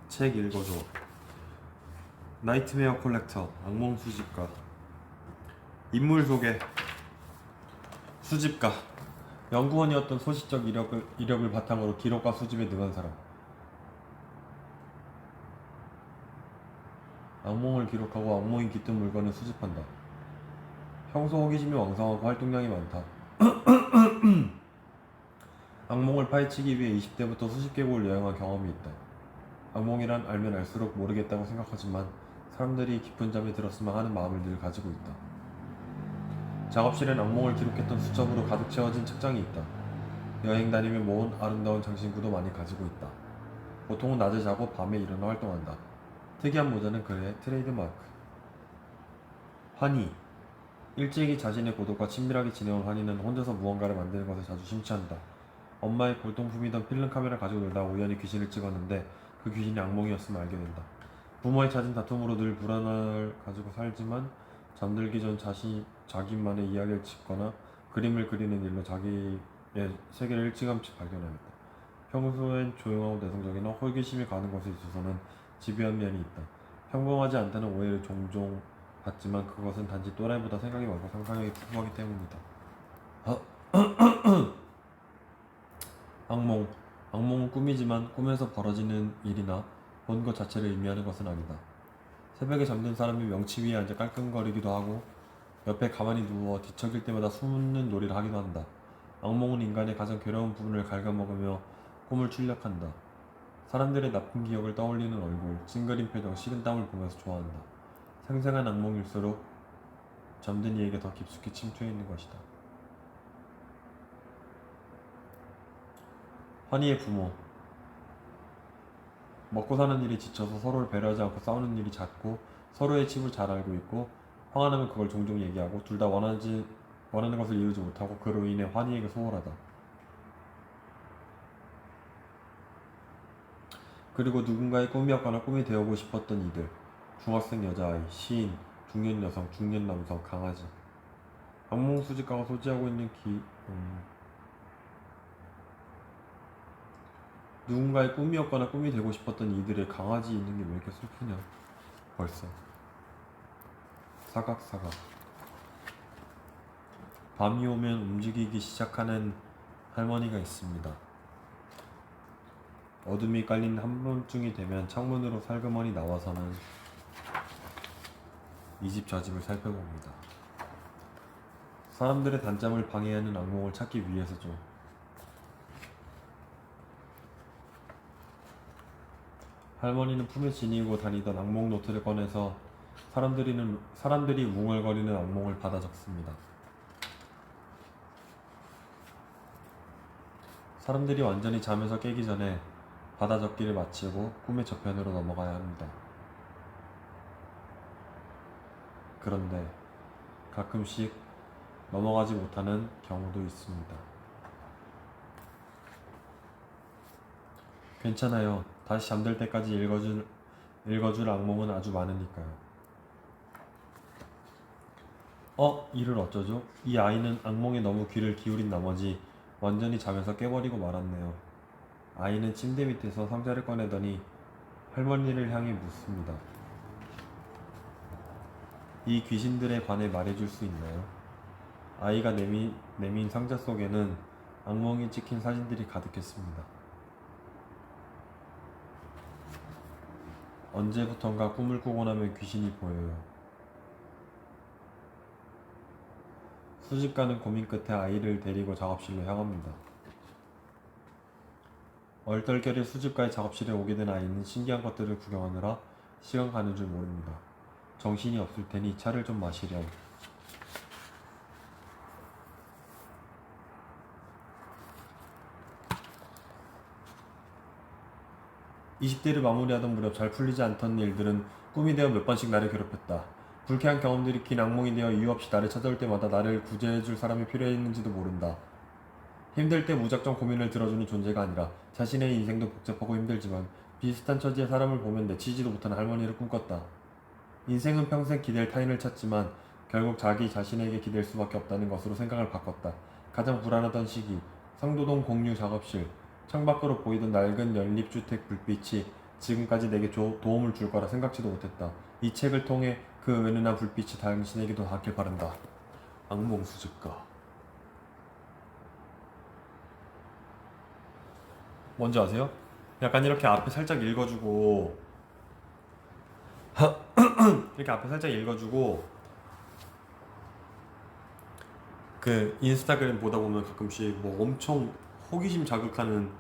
책 읽어줘. 나이트메어 콜렉터, 악몽 수집가. 인물 소개. 수집가. 연구원이었던 소시적 이력을 바탕으로 기록과 수집에 능한 사람. 악몽을 기록하고 악몽이 깃든 물건을 수집한다. 평소 호기심이 왕성하고 활동량이 많다. 악몽을 파헤치기 위해 20대부터 수십 개국을 여행한 경험이 있다. 악몽이란 알면 알수록 모르겠다고 생각하지만 사람들이 깊은 잠에 들었으면 하는 마음을 늘 가지고 있다. 작업실엔 악몽을 기록했던 수첩으로 가득 채워진 책장이 있다. 여행 다니며 모은 아름다운 장신구도 많이 가지고 있다. 보통은 낮에 자고 밤에 일어나 활동한다. 특이한 모자는 그의 트레이드마크. 환희. 일찍이 자신의 고독과 친밀하게 지내온 환희는 혼자서 무언가를 만드는 것을 자주 심취한다. 엄마의 골동품이던 필름 카메라 가지고 놀다 우연히 귀신을 찍었는데 그 귀신이 악몽이었음을 알게 된다. 부모의 잦은 다툼으로 늘 불안을 가지고 살지만 잠들기 전 자기만의 이야기를 짓거나 그림을 그리는 일로 자기의 세계를 일찌감치 발견하였다. 평소엔 조용하고 내성적이나 호기심이 가는 것에 있어서는 집요한 면이 있다. 평범하지 않다는 오해를 종종 받지만 그것은 단지 또래보다 생각이 많고 상상력이 풍부하기 때문이다. 악몽. 악몽은 꿈이지만 꿈에서 벌어지는 일이나 본 것 자체를 의미하는 것은 아니다. 새벽에 잠든 사람이 명치 위에 앉아 깔끔거리기도 하고 옆에 가만히 누워 뒤척일 때마다 숨는 놀이를 하기도 한다. 악몽은 인간의 가장 괴로운 부분을 갉아먹으며 꿈을 출력한다. 사람들의 나쁜 기억을 떠올리는 얼굴, 찡그린 표정, 식은땀을 보면서 좋아한다. 생생한 악몽일수록 잠든 이에게 더 깊숙이 침투해 있는 것이다. 환희의 부모. 먹고 사는 일이 지쳐서 서로를 배려하지 않고 싸우는 일이 잦고 서로의 칩을 잘 알고 있고 화가 나면 그걸 종종 얘기하고 둘 다 원하는 것을 이루지 못하고 그로 인해 환희에게 소홀하다. 그리고 누군가의 꿈이었거나 꿈이 되어보고 싶었던 이들. 중학생 여자아이, 시인, 중년 여성, 중년 남성, 강아지. 악몽 수집가가 소지하고 있는 누군가의 꿈이었거나 꿈이 되고 싶었던 이들의 강아지 있는 게 왜 이렇게 슬프냐 벌써. 사각사각. 밤이 오면 움직이기 시작하는 할머니가 있습니다. 어둠이 깔린 한밤중이 되면 창문으로 살그머니 나와서는 이 집 저 집을 살펴봅니다. 사람들의 단잠을 방해하는 악몽을 찾기 위해서죠. 할머니는 품에 지니고 다니던 악몽 노트를 꺼내서 사람들이 웅얼거리는 악몽을 받아 적습니다. 사람들이 완전히 잠에서 깨기 전에 받아 적기를 마치고 꿈의 저편으로 넘어가야 합니다. 그런데 가끔씩 넘어가지 못하는 경우도 있습니다. 괜찮아요. 다시 잠들 때까지 읽어줄 악몽은 아주 많으니까요. 이를 어쩌죠? 이 아이는 악몽에 너무 귀를 기울인 나머지 완전히 잠에서 깨버리고 말았네요. 아이는 침대 밑에서 상자를 꺼내더니 할머니를 향해 묻습니다. 이 귀신들에 관해 말해줄 수 있나요? 아이가 내민 상자 속에는 악몽이 찍힌 사진들이 가득했습니다. 언제부턴가 꿈을 꾸고 나면 귀신이 보여요. 수집가는 고민 끝에 아이를 데리고 작업실로 향합니다. 얼떨결에 수집가의 작업실에 오게 된 아이는 신기한 것들을 구경하느라 시간 가는 줄 모릅니다. 정신이 없을 테니 차를 좀 마시렴. 20대를 마무리하던 무렵 잘 풀리지 않던 일들은 꿈이 되어 몇 번씩 나를 괴롭혔다. 불쾌한 경험들이 긴 악몽이 되어 이유 없이 나를 찾아올 때마다 나를 구제해줄 사람이 필요했는지도 모른다. 힘들 때 무작정 고민을 들어주는 존재가 아니라 자신의 인생도 복잡하고 힘들지만 비슷한 처지의 사람을 보면 내치지도 못하는 할머니를 꿈꿨다. 인생은 평생 기댈 타인을 찾지만 결국 자기 자신에게 기댈 수밖에 없다는 것으로 생각을 바꿨다. 가장 불안하던 시기, 상도동 공유 작업실, 창밖으로 보이던 낡은 연립주택 불빛이 지금까지 내게 도움을 줄 거라 생각지도 못했다. 이 책을 통해 그 은은한 불빛이 당신에게도 닿길 바란다. 악몽 수집가. 뭔지 아세요? 약간 이렇게 앞에 살짝 읽어주고 이렇게 앞에 살짝 읽어주고 그 인스타그램 보다 보면 가끔씩 뭐 엄청 호기심 자극하는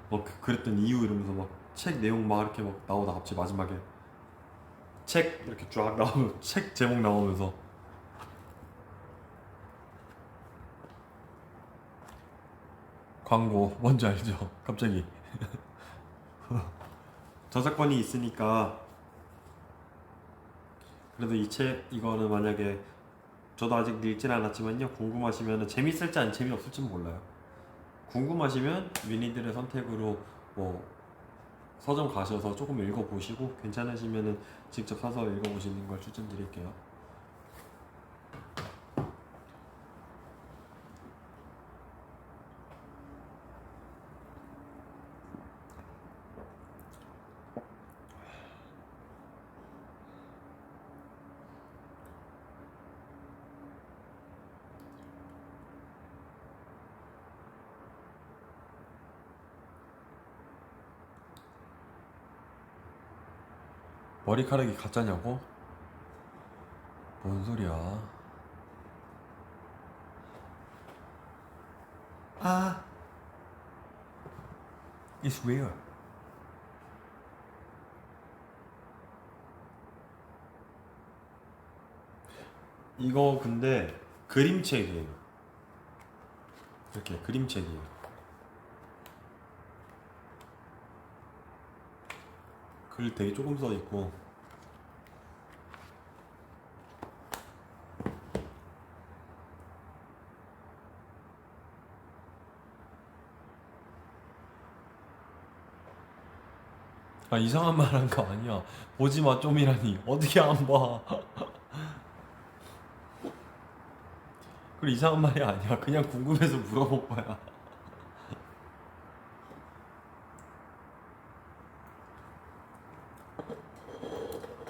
뭐 그랬던 이유 이러면서 막 책 내용 막 이렇게 막 나오다 갑자기 마지막에 책 이렇게 쫙 나오면 책 제목 나오면서 광고 뭔지 알죠? 갑자기 저작권이 있으니까. 그래도 이 책 이거는 만약에 저도 아직 읽진 않았지만요, 궁금하시면 재밌을지 안 재미없을지 몰라요. 궁금하시면 위니들의 선택으로 뭐 서점 가셔서 조금 읽어보시고 괜찮으시면 직접 사서 읽어보시는 걸 추천드릴게요. 머리카락이 가짜냐고? 뭔 소리야? 아, it's real. 이거 근데 그림책이에요. 이렇게 그림책이에요. 글 되게 조금 써 있고. 아, 이상한 말 한 거 아니야. 보지 마 좀이라니. 어떻게 안 봐. 그래, 이상한 말이 아니야. 그냥 궁금해서 물어본 거야.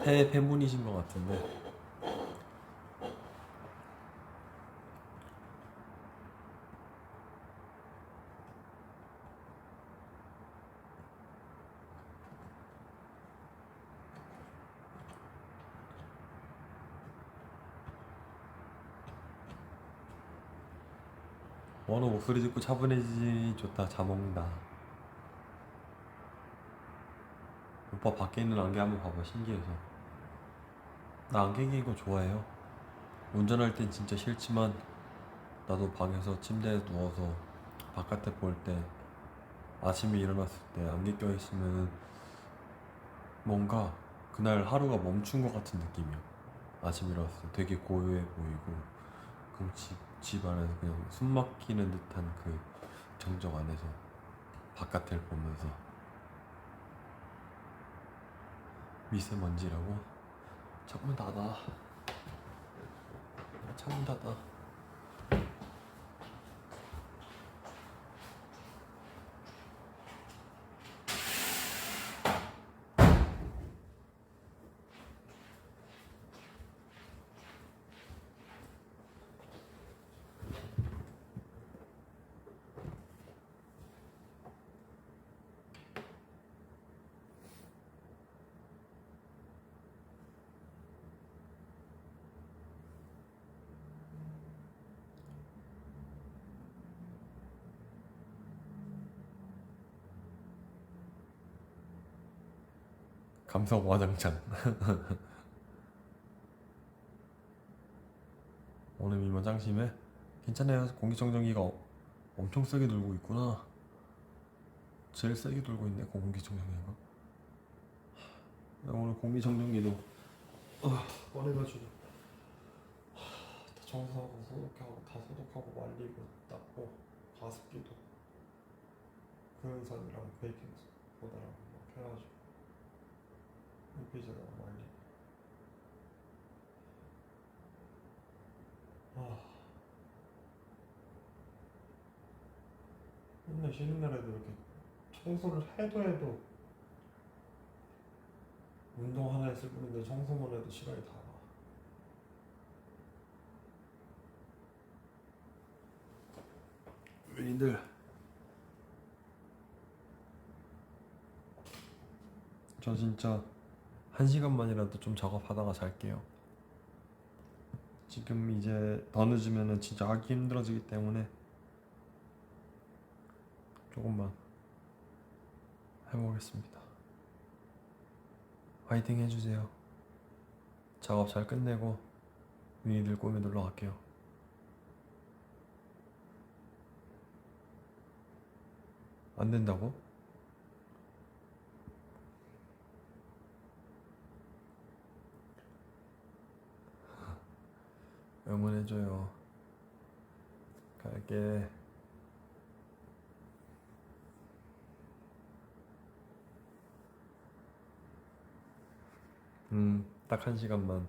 해외 팬분이신 것 같은데. 원호 목소리 듣고 차분해지니 좋다. 잘 먹는다. 오빠 밖에 있는 안개 한번 봐봐. 신기해서. 나 안개 끼는 거 좋아해요. 운전할 땐 진짜 싫지만 나도 방에서 침대에 누워서 바깥에 볼 때 아침에 일어났을 때 안개 껴있으면 뭔가 그날 하루가 멈춘 것 같은 느낌이야. 아침에 일어났을 때 되게 고요해 보이고 그럼 집 안에서 그냥 숨 막히는 듯한 그 정적 안에서 바깥을 보면서 미세먼지라고? 창문 닫아. 창문 닫아. 감성 와장창. 오늘 미만 짱 심해? 괜찮아요. 공기청정기가 엄청 세게 돌고 있구나. 제일 세게 돌고 있네 공기청정기가. 나 오늘 공기청정기도 꺼내가지고 다 청소하고 소독하고 다 소독하고 말리고 닦고 가습기도 그은산이랑 베이킹 소다랑 막 해가지고 홈페이지에다가 말리고. 맨날 쉬는 날에도 이렇게 청소를 해도 운동 하나 했을 뿐인데 청소만 해도 시간이 다 가. 웬이들 저 진짜 1시간만이라도 좀 작업하다가 잘게요. 지금 이제 더 늦으면은 진짜 하기 힘들어지기 때문에 조금만 해보겠습니다. 화이팅 해주세요. 작업 잘 끝내고 윈이들 꿈에 놀러 갈게요. 안 된다고? 응원해줘요. 갈게. 딱 1시간만.